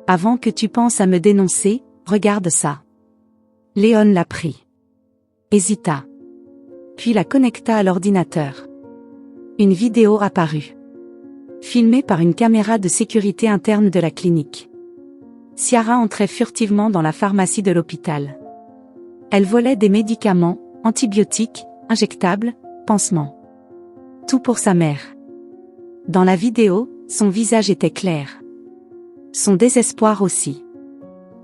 Avant que tu penses à me dénoncer, regarde ça. Léon la prit. Hésita. Puis la connecta à l'ordinateur. Une vidéo apparut. Filmée par une caméra de sécurité interne de la clinique. Ciara entrait furtivement dans la pharmacie de l'hôpital. Elle volait des médicaments, antibiotiques, injectables, pansements. Tout pour sa mère. Dans la vidéo, son visage était clair. Son désespoir aussi.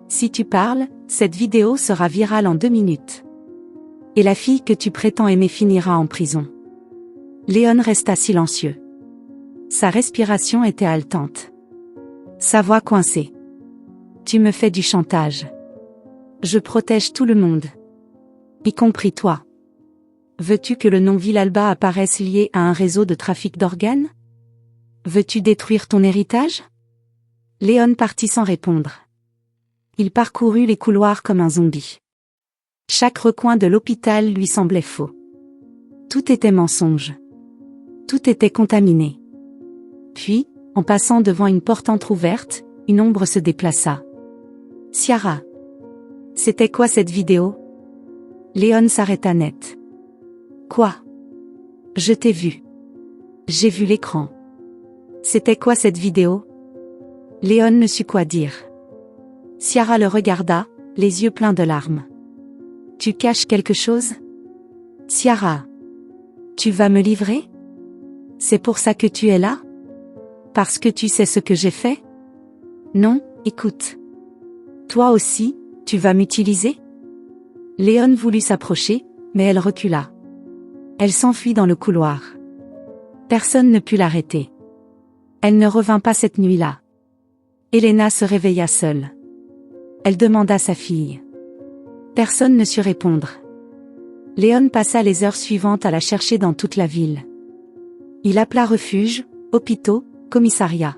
Si tu parles, cette vidéo sera virale en 2 minutes. Et la fille que tu prétends aimer finira en prison. Léon resta silencieux. Sa respiration était haletante. Sa voix coincée. Tu me fais du chantage. Je protège tout le monde. Y compris toi. Veux-tu que le nom Villalba apparaisse lié à un réseau de trafic d'organes? Veux-tu détruire ton héritage? Léon partit sans répondre. Il parcourut les couloirs comme un zombie. Chaque recoin de l'hôpital lui semblait faux. Tout était mensonge. Tout était contaminé. Puis, en passant devant une porte entr'ouverte, une ombre se déplaça. Ciara. C'était quoi cette vidéo? Léon s'arrêta net. Quoi? Je t'ai vu. J'ai vu l'écran. C'était quoi cette vidéo? Léon ne sut quoi dire. Ciara le regarda, les yeux pleins de larmes. Tu caches quelque chose? Ciara. Tu vas me livrer? C'est pour ça que tu es là? Parce que tu sais ce que j'ai fait? Non, écoute. Toi aussi, tu vas m'utiliser? Léon voulut s'approcher, mais elle recula. Elle s'enfuit dans le couloir. Personne ne put l'arrêter. Elle ne revint pas cette nuit-là. Elena se réveilla seule. Elle demanda sa fille. Personne ne sut répondre. Léon passa les heures suivantes à la chercher dans toute la ville. Il appela refuge, hôpitaux, commissariat.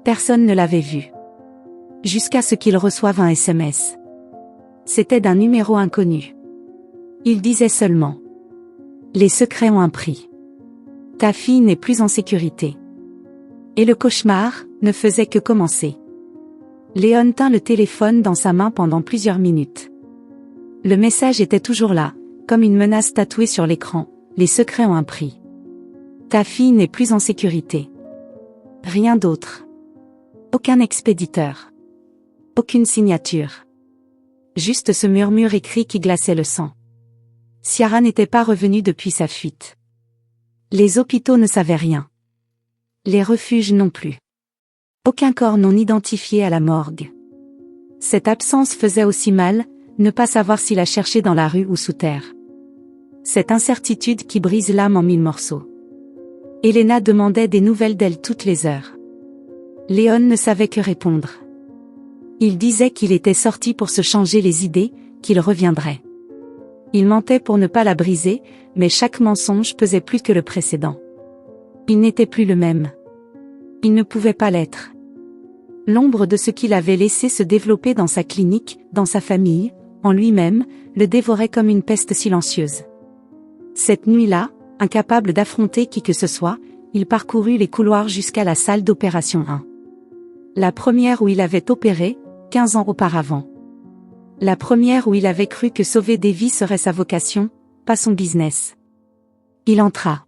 Personne ne l'avait vue. Jusqu'à ce qu'il reçoive un SMS. C'était d'un numéro inconnu. Il disait seulement: les secrets ont un prix. Ta fille n'est plus en sécurité. Et le cauchemar ne faisait que commencer. Léon tint le téléphone dans sa main pendant plusieurs minutes. Le message était toujours là, comme une menace tatouée sur l'écran: les secrets ont un prix. Ta fille n'est plus en sécurité. Rien d'autre. Aucun expéditeur. Aucune signature. Juste ce murmure écrit qui glaçait le sang. Ciara n'était pas revenue depuis sa fuite. Les hôpitaux ne savaient rien. Les refuges non plus. Aucun corps non identifié à la morgue. Cette absence faisait aussi mal, ne pas savoir s'il la cherchait dans la rue ou sous terre. Cette incertitude qui brise l'âme en 1000 morceaux. Elena demandait des nouvelles d'elle toutes les heures. Léon ne savait que répondre. Il disait qu'il était sorti pour se changer les idées, qu'il reviendrait. Il mentait pour ne pas la briser, mais chaque mensonge pesait plus que le précédent. Il n'était plus le même. Il ne pouvait pas l'être. L'ombre de ce qu'il avait laissé se développer dans sa clinique, dans sa famille, en lui-même, le dévorait comme une peste silencieuse. Cette nuit-là, incapable d'affronter qui que ce soit, il parcourut les couloirs jusqu'à la salle d'opération 1. La première où il avait opéré, 15 ans auparavant. La première où il avait cru que sauver des vies serait sa vocation, pas son business. Il entra.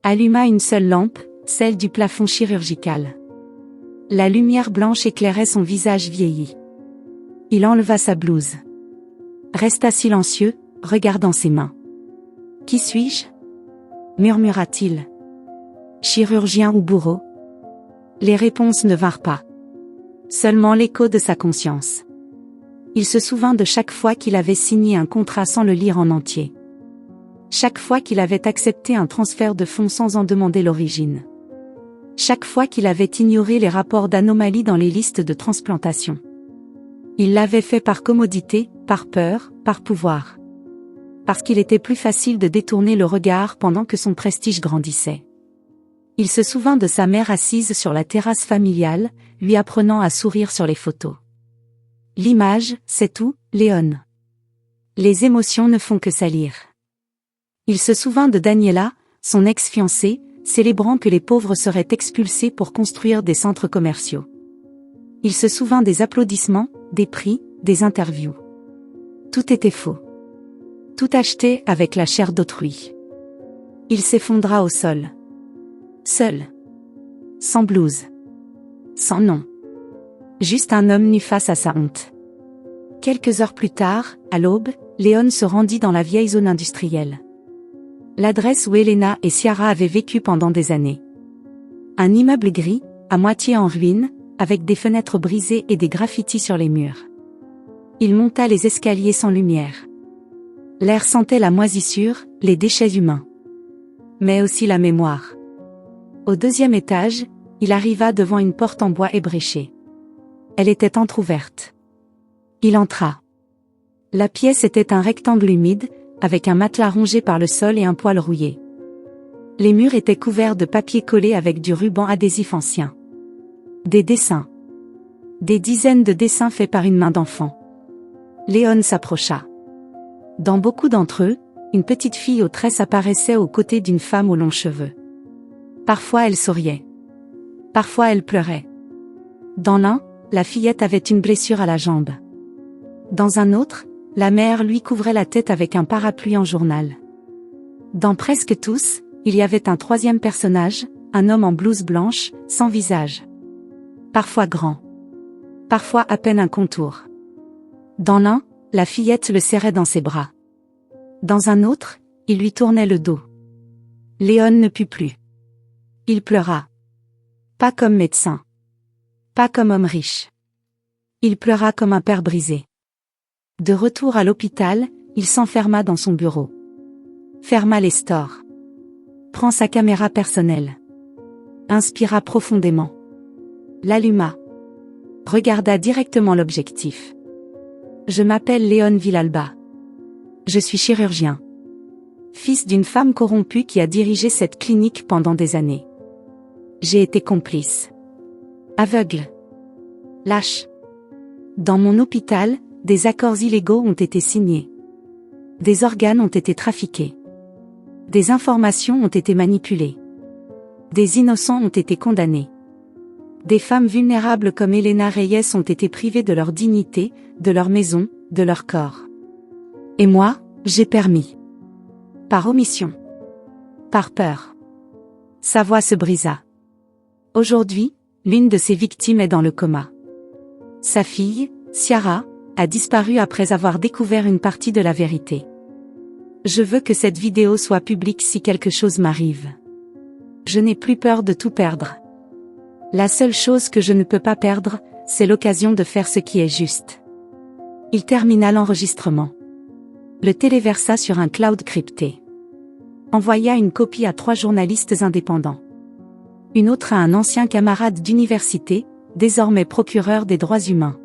Alluma une seule lampe, celle du plafond chirurgical. La lumière blanche éclairait son visage vieilli. Il enleva sa blouse. Resta silencieux, regardant ses mains. « Qui suis-je » murmura-t-il. « Chirurgien ou bourreau ?» Les réponses ne vinrent pas. Seulement l'écho de sa conscience. Il se souvint de chaque fois qu'il avait signé un contrat sans le lire en entier. Chaque fois qu'il avait accepté un transfert de fonds sans en demander l'origine. Chaque fois qu'il avait ignoré les rapports d'anomalie dans les listes de transplantation. Il l'avait fait par commodité, par peur, par pouvoir. Parce qu'il était plus facile de détourner le regard pendant que son prestige grandissait. Il se souvint de sa mère assise sur la terrasse familiale, lui apprenant à sourire sur les photos. L'image, c'est tout, Léon. Les émotions ne font que salir. Il se souvint de Daniela, son ex-fiancée, célébrant que les pauvres seraient expulsés pour construire des centres commerciaux. Il se souvint des applaudissements, des prix, des interviews. Tout était faux. Tout acheté avec la chair d'autrui. Il s'effondra au sol. Seul. Sans blouse. Sans nom. Juste un homme nu face à sa honte. Quelques heures plus tard, à l'aube, Léon se rendit dans la vieille zone industrielle. L'adresse où Elena et Ciara avaient vécu pendant des années. Un immeuble gris, à moitié en ruine, avec des fenêtres brisées et des graffitis sur les murs. Il monta les escaliers sans lumière. L'air sentait la moisissure, les déchets humains. Mais aussi la mémoire. Au deuxième étage, il arriva devant une porte en bois ébréchée. Elle était entr'ouverte. Il entra. La pièce était un rectangle humide, avec un matelas rongé par le sol et un poêle rouillé. Les murs étaient couverts de papier collé avec du ruban adhésif ancien. Des dessins. Des dizaines de dessins faits par une main d'enfant. Léon s'approcha. Dans beaucoup d'entre eux, une petite fille aux tresses apparaissait aux côtés d'une femme aux longs cheveux. Parfois elle souriait. Parfois elle pleurait. Dans l'un, la fillette avait une blessure à la jambe. Dans un autre, la mère lui couvrait la tête avec un parapluie en journal. Dans presque tous, il y avait un troisième personnage, un homme en blouse blanche, sans visage. Parfois grand. Parfois à peine un contour. Dans l'un, la fillette le serrait dans ses bras. Dans un autre, il lui tournait le dos. Léon ne put plus. Il pleura. Pas comme médecin. Pas comme homme riche. Il pleura comme un père brisé. De retour à l'hôpital, il s'enferma dans son bureau. Ferma les stores. Prend sa caméra personnelle. Inspira profondément. L'alluma. Regarda directement l'objectif. Je m'appelle Léon Villalba. Je suis chirurgien. Fils d'une femme corrompue qui a dirigé cette clinique pendant des années. J'ai été complice. Aveugle. Lâche. Dans mon hôpital, des accords illégaux ont été signés. Des organes ont été trafiqués. Des informations ont été manipulées. Des innocents ont été condamnés. Des femmes vulnérables comme Elena Reyes ont été privées de leur dignité, de leur maison, de leur corps. Et moi, j'ai permis. Par omission. Par peur. Sa voix se brisa. Aujourd'hui, l'une de ses victimes est dans le coma. Sa fille, Ciara, a disparu après avoir découvert une partie de la vérité. Je veux que cette vidéo soit publique si quelque chose m'arrive. Je n'ai plus peur de tout perdre. La seule chose que je ne peux pas perdre, c'est l'occasion de faire ce qui est juste. Il termina l'enregistrement. Le téléversa sur un cloud crypté. Envoya une copie à 3 journalistes indépendants. Une autre à un ancien camarade d'université, désormais procureur des droits humains.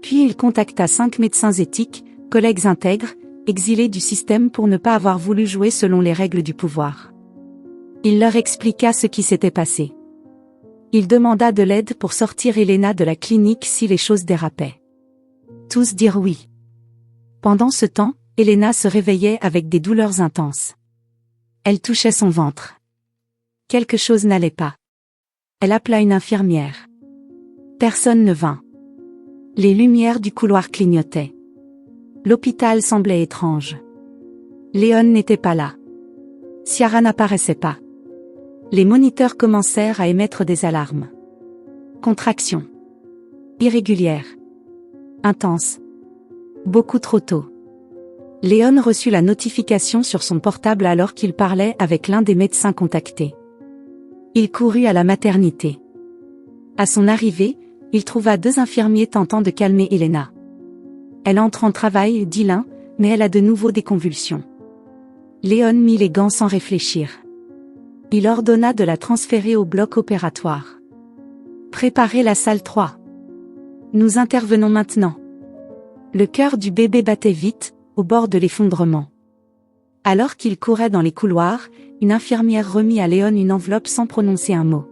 Puis il contacta 5 médecins éthiques, collègues intègres, exilés du système pour ne pas avoir voulu jouer selon les règles du pouvoir. Il leur expliqua ce qui s'était passé. Il demanda de l'aide pour sortir Elena de la clinique si les choses dérapaient. Tous dirent oui. Pendant ce temps, Elena se réveillait avec des douleurs intenses. Elle touchait son ventre. Quelque chose n'allait pas. Elle appela une infirmière. Personne ne vint. Les lumières du couloir clignotaient. L'hôpital semblait étrange. Léon n'était pas là. Ciara n'apparaissait pas. Les moniteurs commencèrent à émettre des alarmes. Contraction. Irrégulière. Intense. Beaucoup trop tôt. Léon reçut la notification sur son portable alors qu'il parlait avec l'un des médecins contactés. Il courut à la maternité. À son arrivée, il trouva 2 infirmiers tentant de calmer Elena. Elle entre en travail, dit l'un, mais elle a de nouveau des convulsions. Léon mit les gants sans réfléchir. Il ordonna de la transférer au bloc opératoire. Préparez la salle 3. Nous intervenons maintenant. Le cœur du bébé battait vite, au bord de l'effondrement. Alors qu'il courait dans les couloirs, une infirmière remit à Léon une enveloppe sans prononcer un mot.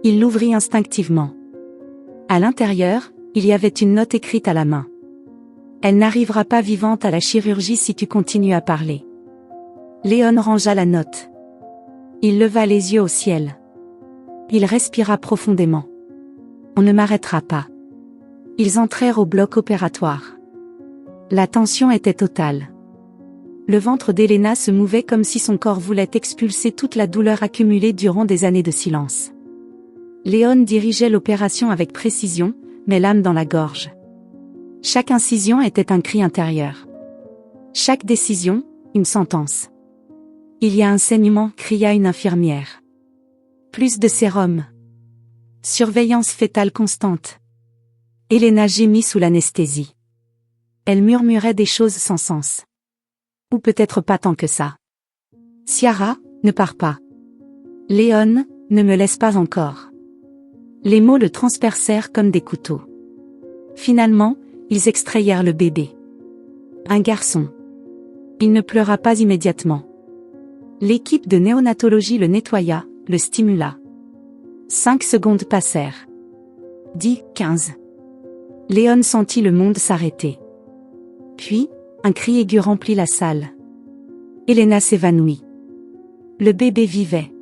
Il l'ouvrit instinctivement. À l'intérieur, il y avait une note écrite à la main. Elle n'arrivera pas vivante à la chirurgie si tu continues à parler. Léon rangea la note. Il leva les yeux au ciel. Il respira profondément. On ne m'arrêtera pas. Ils entrèrent au bloc opératoire. La tension était totale. Le ventre d'Elena se mouvait comme si son corps voulait expulser toute la douleur accumulée durant des années de silence. Léon dirigeait l'opération avec précision, mais l'âme dans la gorge. Chaque incision était un cri intérieur. Chaque décision, une sentence. Il y a un saignement, cria une infirmière. Plus de sérum. Surveillance fétale constante. Elena gémit sous l'anesthésie. Elle murmurait des choses sans sens. Ou peut-être pas tant que ça. Ciara, ne pars pas. Léon, ne me laisse pas encore. Les mots le transpercèrent comme des couteaux. Finalement, ils extrayèrent le bébé. Un garçon. Il ne pleura pas immédiatement. L'équipe de néonatologie le nettoya, le stimula. 5 secondes passèrent. 10, 15. Léon sentit le monde s'arrêter. Puis, un cri aigu remplit la salle. Elena s'évanouit. Le bébé vivait.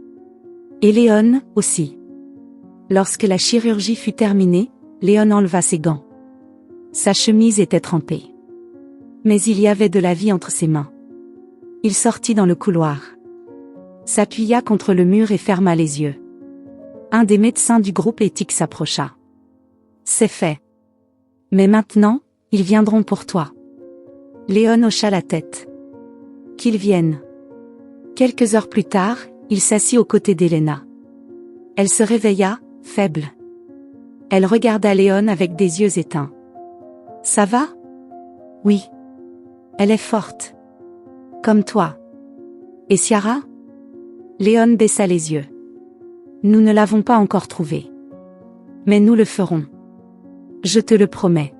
Et Léon, aussi. Lorsque la chirurgie fut terminée, Léon enleva ses gants. Sa chemise était trempée. Mais il y avait de la vie entre ses mains. Il sortit dans le couloir. S'appuya contre le mur et ferma les yeux. Un des médecins du groupe éthique s'approcha. C'est fait. Mais maintenant, ils viendront pour toi. Léon hocha la tête. Qu'ils viennent. Quelques heures plus tard, il s'assit aux côtés d'Elena. Elle se réveilla, faible. Elle regarda Léon avec des yeux éteints. Ça va? Oui. Elle est forte. Comme toi. Et Ciara? Léon baissa les yeux. Nous ne l'avons pas encore trouvée. Mais nous le ferons. Je te le promets.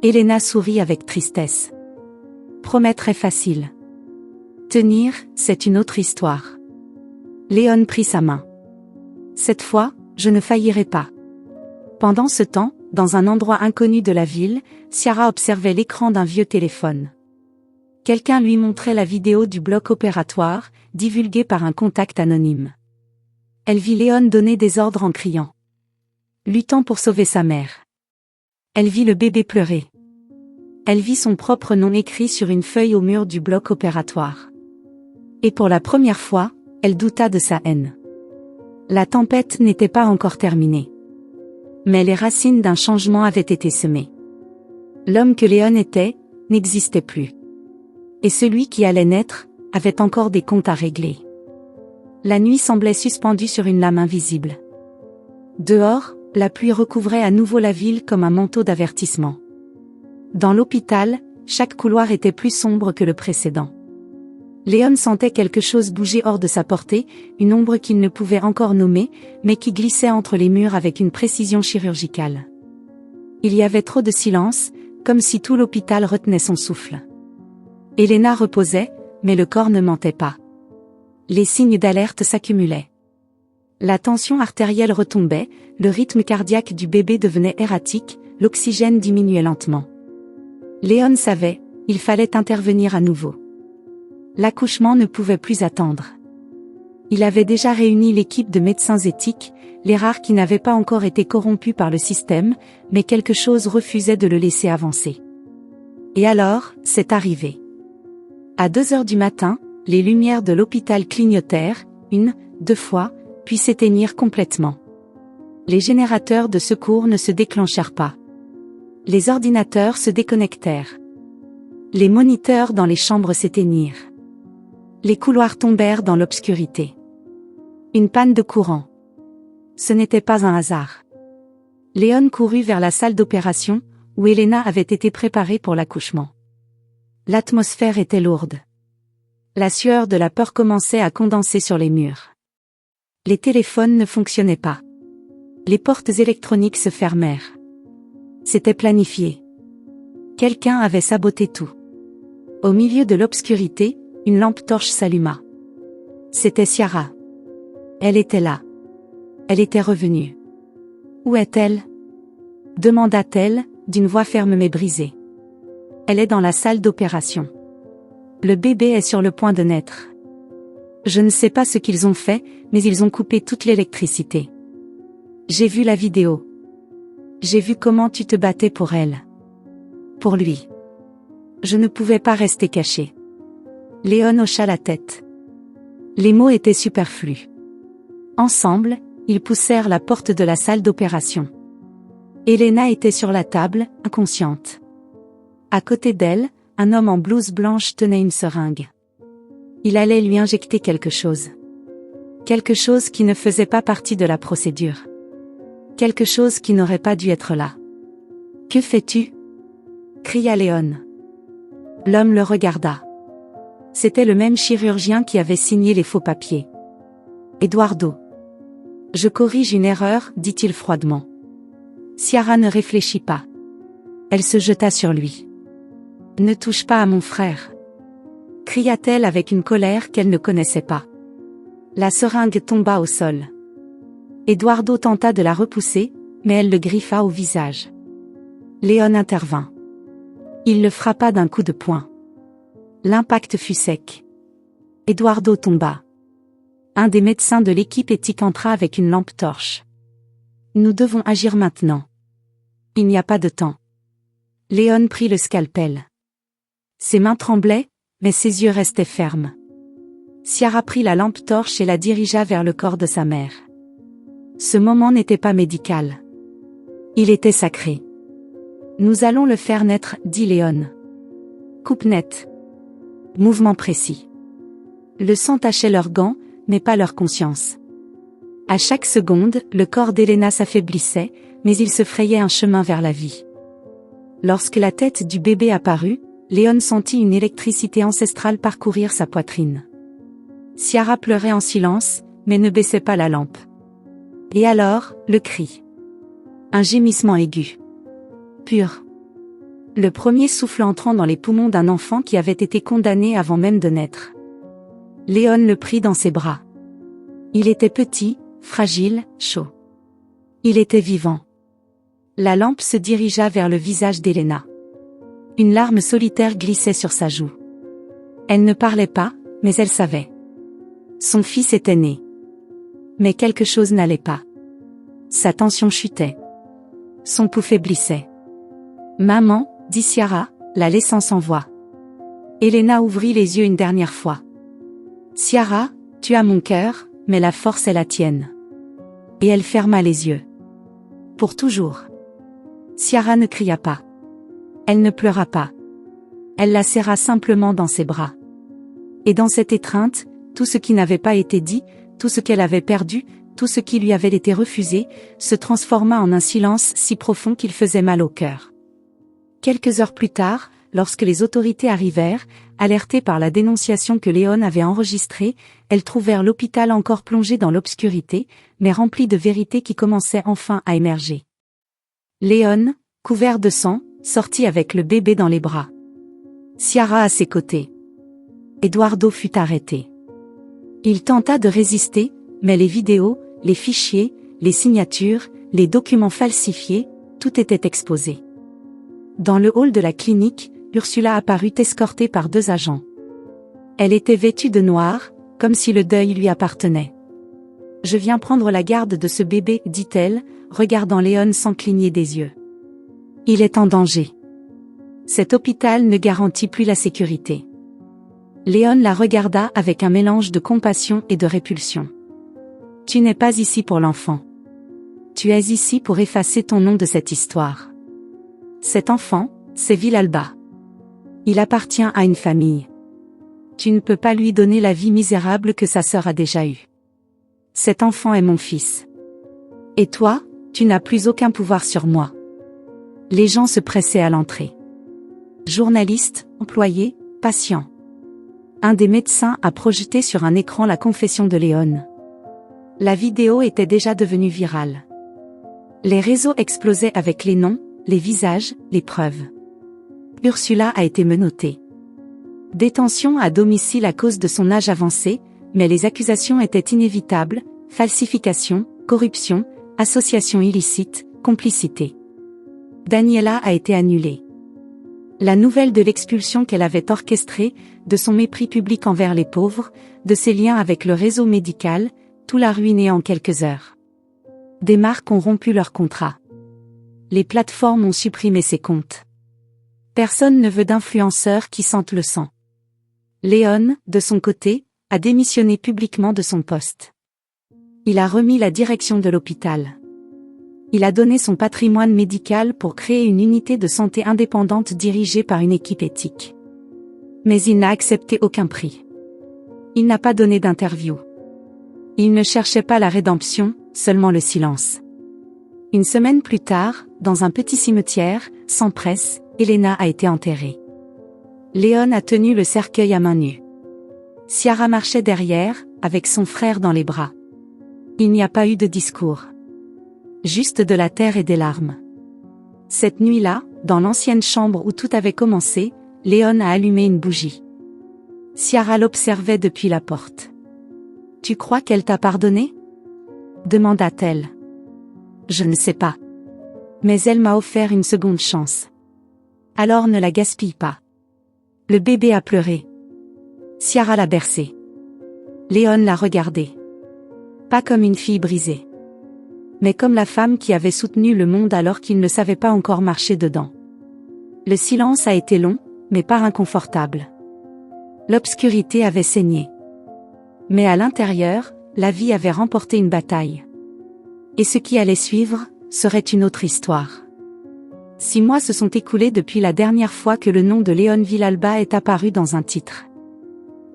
Elena sourit avec tristesse. Promettre est facile. Tenir, c'est une autre histoire. Léon prit sa main. Cette fois, je ne faillirai pas. Pendant ce temps, dans un endroit inconnu de la ville, Ciara observait l'écran d'un vieux téléphone. Quelqu'un lui montrait la vidéo du bloc opératoire, divulguée par un contact anonyme. Elle vit Léon donner des ordres en criant. Luttant pour sauver sa mère. Elle vit le bébé pleurer. Elle vit son propre nom écrit sur une feuille au mur du bloc opératoire. Et pour la première fois, elle douta de sa haine. La tempête n'était pas encore terminée. Mais les racines d'un changement avaient été semées. L'homme que Léon était, n'existait plus. Et celui qui allait naître, avait encore des comptes à régler. La nuit semblait suspendue sur une lame invisible. Dehors, la pluie recouvrait à nouveau la ville comme un manteau d'avertissement. Dans l'hôpital, chaque couloir était plus sombre que le précédent. Léon sentait quelque chose bouger hors de sa portée, une ombre qu'il ne pouvait encore nommer, mais qui glissait entre les murs avec une précision chirurgicale. Il y avait trop de silence, comme si tout l'hôpital retenait son souffle. Elena reposait, mais le corps ne mentait pas. Les signes d'alerte s'accumulaient. La tension artérielle retombait, le rythme cardiaque du bébé devenait erratique, l'oxygène diminuait lentement. Léon savait, il fallait intervenir à nouveau. L'accouchement ne pouvait plus attendre. Il avait déjà réuni l'équipe de médecins éthiques, les rares qui n'avaient pas encore été corrompus par le système, mais quelque chose refusait de le laisser avancer. Et alors, c'est arrivé. À 2 heures du matin, les lumières de l'hôpital clignotèrent, 1, 2 fois, puis s'éteignirent complètement. Les générateurs de secours ne se déclenchèrent pas. Les ordinateurs se déconnectèrent. Les moniteurs dans les chambres s'éteignirent. Les couloirs tombèrent dans l'obscurité. Une panne de courant. Ce n'était pas un hasard. Léon courut vers la salle d'opération, où Elena avait été préparée pour l'accouchement. L'atmosphère était lourde. La sueur de la peur commençait à condenser sur les murs. Les téléphones ne fonctionnaient pas. Les portes électroniques se fermèrent. C'était planifié. Quelqu'un avait saboté tout. Au milieu de l'obscurité, une lampe torche s'alluma. C'était Ciara. Elle était là. Elle était revenue. Où est-elle? Demanda-t-elle, d'une voix ferme mais brisée. Elle est dans la salle d'opération. Le bébé est sur le point de naître. Je ne sais pas ce qu'ils ont fait, mais ils ont coupé toute l'électricité. J'ai vu la vidéo. J'ai vu comment tu te battais pour elle. Pour lui. Je ne pouvais pas rester caché. Léon hocha la tête. Les mots étaient superflus. Ensemble, ils poussèrent la porte de la salle d'opération. Elena était sur la table, inconsciente. À côté d'elle, un homme en blouse blanche tenait une seringue. Il allait lui injecter quelque chose. Quelque chose qui ne faisait pas partie de la procédure. Quelque chose qui n'aurait pas dû être là. « Que fais-tu » cria Léon. L'homme le regarda. C'était le même chirurgien qui avait signé les faux papiers. « Eduardo. »« Je corrige une erreur, dit-il froidement. » Ciara ne réfléchit pas. Elle se jeta sur lui. « Ne touche pas à mon frère » cria-t-elle avec une colère qu'elle ne connaissait pas. La seringue tomba au sol. Eduardo tenta de la repousser, mais elle le griffa au visage. Léon intervint. Il le frappa d'un coup de poing. L'impact fut sec. Eduardo tomba. Un des médecins de l'équipe éthique entra avec une lampe torche. Nous devons agir maintenant. Il n'y a pas de temps. Léon prit le scalpel. Ses mains tremblaient, mais ses yeux restaient fermes. Ciara prit la lampe torche et la dirigea vers le corps de sa mère. Ce moment n'était pas médical. Il était sacré. Nous allons le faire naître, dit Léon. Coupe nette. Mouvement précis. Le sang tachait leurs gants, mais pas leur conscience. À chaque seconde, le corps d'Elena s'affaiblissait, mais il se frayait un chemin vers la vie. Lorsque la tête du bébé apparut, Léon sentit une électricité ancestrale parcourir sa poitrine. Ciara pleurait en silence, mais ne baissait pas la lampe. Et alors, le cri. Un gémissement aigu. Pur. Le premier souffle entrant dans les poumons d'un enfant qui avait été condamné avant même de naître. Léon le prit dans ses bras. Il était petit, fragile, chaud. Il était vivant. La lampe se dirigea vers le visage d'Elena. Une larme solitaire glissait sur sa joue. Elle ne parlait pas, mais elle savait. Son fils était né. Mais quelque chose n'allait pas. Sa tension chutait. Son pouls faiblissait. « Maman » dit Ciara, la laissant sans voix. Elena ouvrit les yeux une dernière fois. « Ciara, tu as mon cœur, mais la force est la tienne. » Et elle ferma les yeux. Pour toujours. Ciara ne cria pas. Elle ne pleura pas. Elle la serra simplement dans ses bras. Et dans cette étreinte, tout ce qui n'avait pas été dit, tout ce qu'elle avait perdu, tout ce qui lui avait été refusé, se transforma en un silence si profond qu'il faisait mal au cœur. Quelques heures plus tard, lorsque les autorités arrivèrent, alertées par la dénonciation que Léon avait enregistrée, elles trouvèrent l'hôpital encore plongé dans l'obscurité, mais rempli de vérités qui commençaient enfin à émerger. Léon, couvert de sang, sortit avec le bébé dans les bras. Ciara à ses côtés. Eduardo fut arrêté. Il tenta de résister, mais les vidéos, les fichiers, les signatures, les documents falsifiés, tout était exposé. Dans le hall de la clinique, Ursula apparut escortée par 2 agents. Elle était vêtue de noir, comme si le deuil lui appartenait. « Je viens prendre la garde de ce bébé, » dit-elle, regardant Léon sans cligner des yeux. Il est en danger. Cet hôpital ne garantit plus la sécurité. Léon la regarda avec un mélange de compassion et de répulsion. Tu n'es pas ici pour l'enfant. Tu es ici pour effacer ton nom de cette histoire. Cet enfant, c'est Villalba. Il appartient à une famille. Tu ne peux pas lui donner la vie misérable que sa sœur a déjà eue. Cet enfant est mon fils. Et toi, tu n'as plus aucun pouvoir sur moi. Les gens se pressaient à l'entrée. Journalistes, employés, patients. Un des médecins a projeté sur un écran la confession de Léon. La vidéo était déjà devenue virale. Les réseaux explosaient avec les noms, les visages, les preuves. Ursula a été menottée. Détention à domicile à cause de son âge avancé, mais les accusations étaient inévitables, falsification, corruption, association illicite, complicité. Daniela a été annulée. La nouvelle de l'expulsion qu'elle avait orchestrée, de son mépris public envers les pauvres, de ses liens avec le réseau médical, tout l'a ruinée en quelques heures. Des marques ont rompu leurs contrats. Les plateformes ont supprimé ses comptes. Personne ne veut d'influenceurs qui sentent le sang. Léon, de son côté, a démissionné publiquement de son poste. Il a remis la direction de l'hôpital. Il a donné son patrimoine médical pour créer une unité de santé indépendante dirigée par une équipe éthique. Mais il n'a accepté aucun prix. Il n'a pas donné d'interview. Il ne cherchait pas la rédemption, seulement le silence. Une semaine plus tard, dans un petit cimetière, sans presse, Elena a été enterrée. Léon a tenu le cercueil à main nue. Ciara marchait derrière, avec son frère dans les bras. Il n'y a pas eu de discours. Juste de la terre et des larmes. Cette nuit-là, dans l'ancienne chambre où tout avait commencé, Léon a allumé une bougie. Ciara l'observait depuis la porte. « Tu crois qu'elle t'a pardonné ?» demanda-t-elle. « Je ne sais pas. Mais elle m'a offert une seconde chance. Alors ne la gaspille pas. » Le bébé a pleuré. Ciara l'a bercé. Léon l'a regardé. Pas comme une fille brisée, mais comme la femme qui avait soutenu le monde alors qu'il ne savait pas encore marcher dedans. Le silence a été long, mais pas inconfortable. L'obscurité avait saigné. Mais à l'intérieur, la vie avait remporté une bataille. Et ce qui allait suivre, serait une autre histoire. 6 mois se sont écoulés depuis la dernière fois que le nom de Léon Villalba est apparu dans un titre.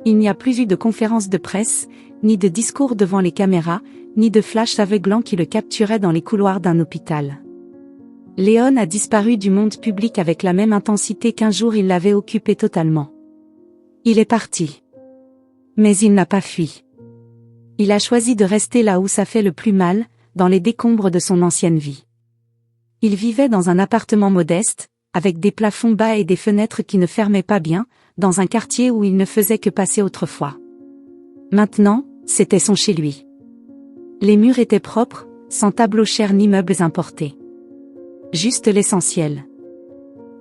Il n'y a plus eu de conférence de presse, ni de discours devant les caméras, ni de flash aveuglant qui le capturait dans les couloirs d'un hôpital. Léon a disparu du monde public avec la même intensité qu'un jour il l'avait occupé totalement. Il est parti. Mais il n'a pas fui. Il a choisi de rester là où ça fait le plus mal, dans les décombres de son ancienne vie. Il vivait dans un appartement modeste, avec des plafonds bas et des fenêtres qui ne fermaient pas bien, dans un quartier où il ne faisait que passer autrefois. Maintenant, c'était son chez lui. Les murs étaient propres, sans tableaux chers ni meubles importés. Juste l'essentiel.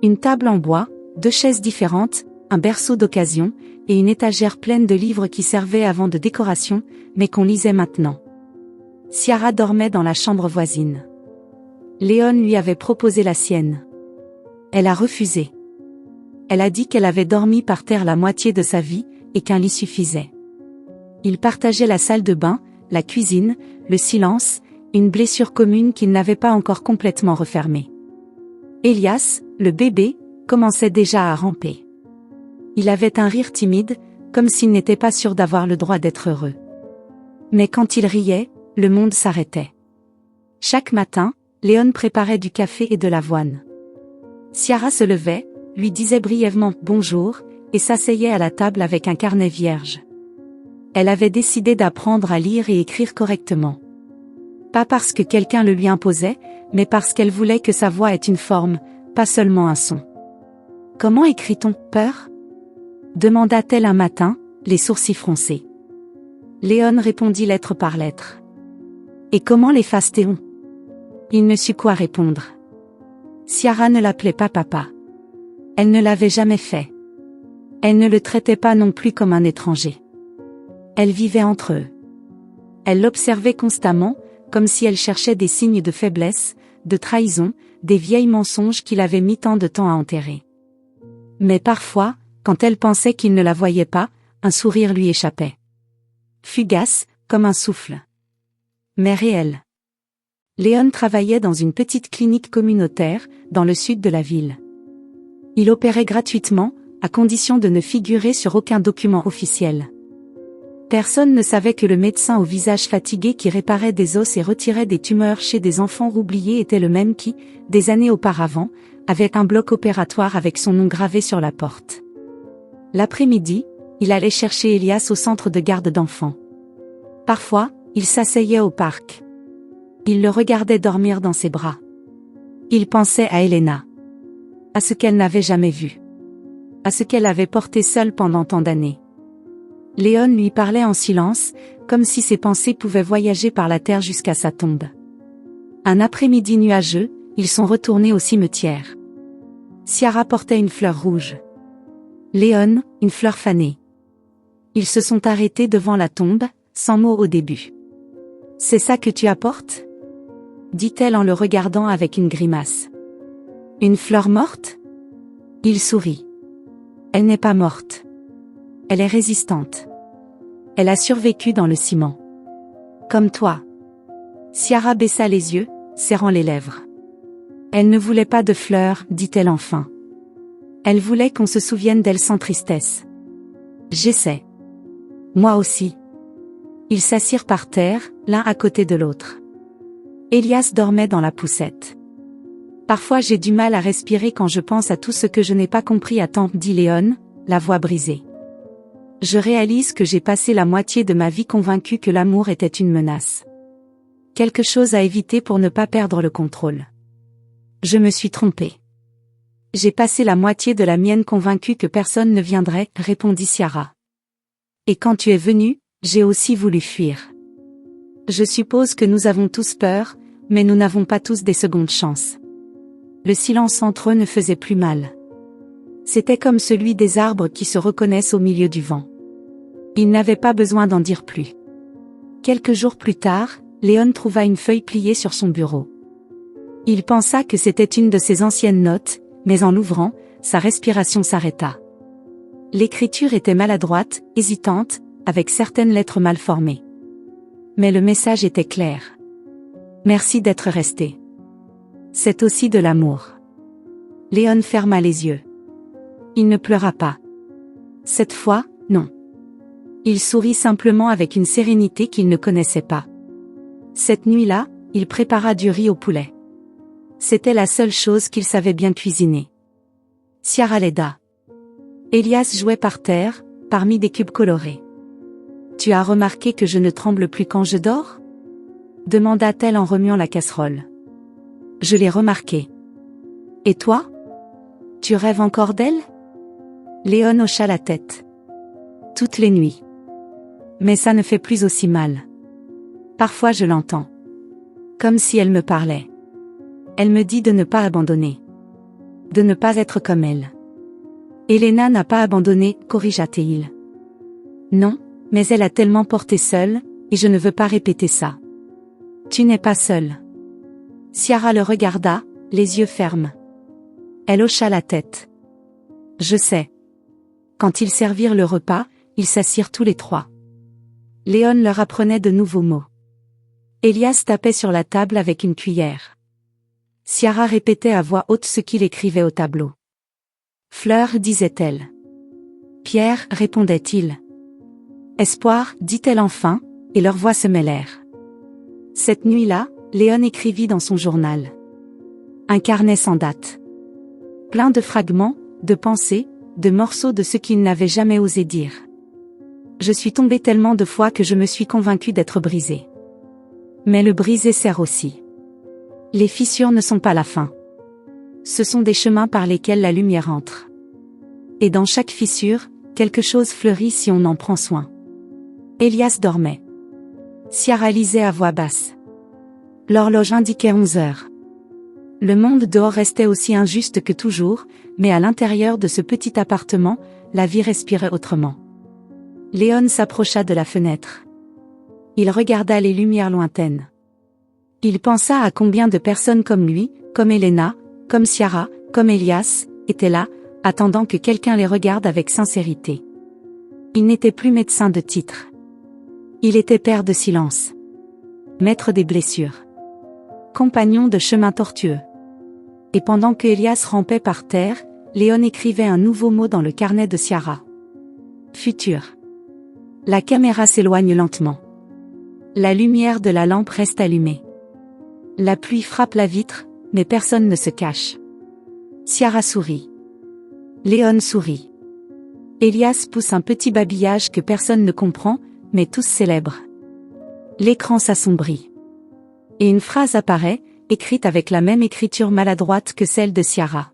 Une table en bois, 2 chaises différentes, un berceau d'occasion, et une étagère pleine de livres qui servaient avant de décoration, mais qu'on lisait maintenant. Ciara dormait dans la chambre voisine. Léon lui avait proposé la sienne. Elle a refusé. Elle a dit qu'elle avait dormi par terre la moitié de sa vie, et qu'un lit suffisait. Ils partageaient la salle de bain, la cuisine, le silence, une blessure commune qu'ils n'avaient pas encore complètement refermée. Elias, le bébé, commençait déjà à ramper. Il avait un rire timide, comme s'il n'était pas sûr d'avoir le droit d'être heureux. Mais quand il riait, le monde s'arrêtait. Chaque matin, Léon préparait du café et de l'avoine. Ciara se levait, lui disait brièvement « bonjour » et s'asseyait à la table avec un carnet vierge. Elle avait décidé d'apprendre à lire et écrire correctement. Pas parce que quelqu'un le lui imposait, mais parce qu'elle voulait que sa voix ait une forme, pas seulement un son. « Comment écrit-on « peur » demanda-t-elle un matin, les sourcils froncés. Léon répondit lettre par lettre. « Et comment l'efface-t-on » Il ne sut quoi répondre. Ciara ne l'appelait pas papa. Elle ne l'avait jamais fait. Elle ne le traitait pas non plus comme un étranger. Elle vivait entre eux. Elle l'observait constamment, comme si elle cherchait des signes de faiblesse, de trahison, des vieilles mensonges qu'il avait mis tant de temps à enterrer. Mais parfois, quand elle pensait qu'il ne la voyait pas, un sourire lui échappait. Fugace, comme un souffle. Mais réel. Léon travaillait dans une petite clinique communautaire, dans le sud de la ville. Il opérait gratuitement, à condition de ne figurer sur aucun document officiel. Personne ne savait que le médecin au visage fatigué qui réparait des os et retirait des tumeurs chez des enfants oubliés était le même qui, des années auparavant, avait un bloc opératoire avec son nom gravé sur la porte. L'après-midi, il allait chercher Elias au centre de garde d'enfants. Parfois, il s'asseyait au parc. Il le regardait dormir dans ses bras. Il pensait à Elena. À ce qu'elle n'avait jamais vu. À ce qu'elle avait porté seule pendant tant d'années. Léon lui parlait en silence, comme si ses pensées pouvaient voyager par la terre jusqu'à sa tombe. Un après-midi nuageux, ils sont retournés au cimetière. Ciara portait une fleur rouge. Léon, une fleur fanée. Ils se sont arrêtés devant la tombe, sans mot au début. « C'est ça que tu apportes ?» dit-elle en le regardant avec une grimace. « Une fleur morte ?» Il sourit. « Elle n'est pas morte. Elle est résistante. Elle a survécu dans le ciment. Comme toi. » Ciara baissa les yeux, serrant les lèvres. Elle ne voulait pas de fleurs, dit-elle enfin. Elle voulait qu'on se souvienne d'elle sans tristesse. J'essaie. Moi aussi. Ils s'assirent par terre, l'un à côté de l'autre. Elias dormait dans la poussette. Parfois j'ai du mal à respirer quand je pense à tout ce que je n'ai pas compris à temps, dit Léon, la voix brisée. Je réalise que j'ai passé la moitié de ma vie convaincue que l'amour était une menace. Quelque chose à éviter pour ne pas perdre le contrôle. Je me suis trompée. J'ai passé la moitié de la mienne convaincue que personne ne viendrait, répondit Ciara. Et quand tu es venu, j'ai aussi voulu fuir. Je suppose que nous avons tous peur, mais nous n'avons pas tous des secondes chances. Le silence entre eux ne faisait plus mal. C'était comme celui des arbres qui se reconnaissent au milieu du vent. Il n'avait pas besoin d'en dire plus. Quelques jours plus tard, Léon trouva une feuille pliée sur son bureau. Il pensa que c'était une de ses anciennes notes, mais en l'ouvrant, sa respiration s'arrêta. L'écriture était maladroite, hésitante, avec certaines lettres mal formées. Mais le message était clair. Merci d'être resté. C'est aussi de l'amour. Léon ferma les yeux. Il ne pleura pas. Cette fois, non. Il sourit simplement avec une sérénité qu'il ne connaissait pas. Cette nuit-là, il prépara du riz au poulet. C'était la seule chose qu'il savait bien cuisiner. Ciara l'aida. Elias jouait par terre, parmi des cubes colorés. « Tu as remarqué que je ne tremble plus quand je dors ?» demanda-t-elle en remuant la casserole. « Je l'ai remarqué. »« Et toi ? Tu rêves encore d'elle ?» Léon hocha la tête. « Toutes les nuits. Mais ça ne fait plus aussi mal. Parfois je l'entends. Comme si elle me parlait. Elle me dit de ne pas abandonner. De ne pas être comme elle. » Elena n'a pas abandonné, corrigea-t-il. Non, mais elle a tellement porté seule, et je ne veux pas répéter ça. Tu n'es pas seule. Ciara le regarda, les yeux fermes. Elle hocha la tête. Je sais. Quand ils servirent le repas, ils s'assirent tous les trois. Léon leur apprenait de nouveaux mots. Elias tapait sur la table avec une cuillère. Ciara répétait à voix haute ce qu'il écrivait au tableau. Fleur, disait-elle. Pierre, répondait-il. Espoir, dit-elle enfin, et leurs voix se mêlèrent. Cette nuit-là, Léon écrivit dans son journal. Un carnet sans date. Plein de fragments, de pensées, de morceaux de ce qu'il n'avait jamais osé dire. Je suis tombée tellement de fois que je me suis convaincue d'être brisée. Mais le briser sert aussi. Les fissures ne sont pas la fin. Ce sont des chemins par lesquels la lumière entre. Et dans chaque fissure, quelque chose fleurit si on en prend soin. Elias dormait. Ciara lisait à voix basse. L'horloge indiquait 11 heures. Le monde dehors restait aussi injuste que toujours, mais à l'intérieur de ce petit appartement, la vie respirait autrement. Léon s'approcha de la fenêtre. Il regarda les lumières lointaines. Il pensa à combien de personnes comme lui, comme Elena, comme Ciara, comme Elias, étaient là, attendant que quelqu'un les regarde avec sincérité. Il n'était plus médecin de titre. Il était père de silence. Maître des blessures. Compagnon de chemin tortueux. Et pendant que Elias rampait par terre, Léon écrivait un nouveau mot dans le carnet de Ciara. Futur. La caméra s'éloigne lentement. La lumière de la lampe reste allumée. La pluie frappe la vitre, mais personne ne se cache. Ciara sourit. Léon sourit. Elias pousse un petit babillage que personne ne comprend, mais tous célèbrent. L'écran s'assombrit. Et une phrase apparaît, écrite avec la même écriture maladroite que celle de Ciara.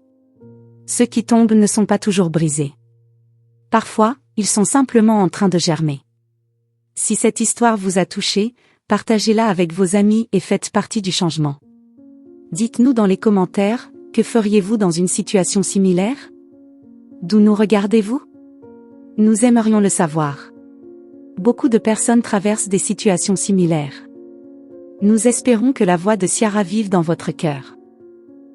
Ceux qui tombent ne sont pas toujours brisés. Parfois, ils sont simplement en train de germer. Si cette histoire vous a touché, partagez-la avec vos amis et faites partie du changement. Dites-nous dans les commentaires, que feriez-vous dans une situation similaire? D'où nous regardez-vous? Nous aimerions le savoir. Beaucoup de personnes traversent des situations similaires. Nous espérons que la voix de Ciara vive dans votre cœur.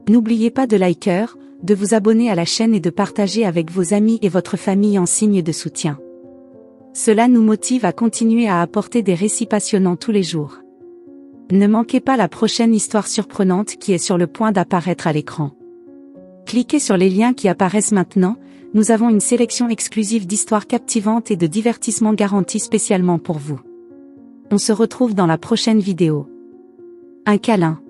N'oubliez pas de liker, de vous abonner à la chaîne et de partager avec vos amis et votre famille en signe de soutien. Cela nous motive à continuer à apporter des récits passionnants tous les jours. Ne manquez pas la prochaine histoire surprenante qui est sur le point d'apparaître à l'écran. Cliquez sur les liens qui apparaissent maintenant, nous avons une sélection exclusive d'histoires captivantes et de divertissements garantis spécialement pour vous. On se retrouve dans la prochaine vidéo. Un câlin.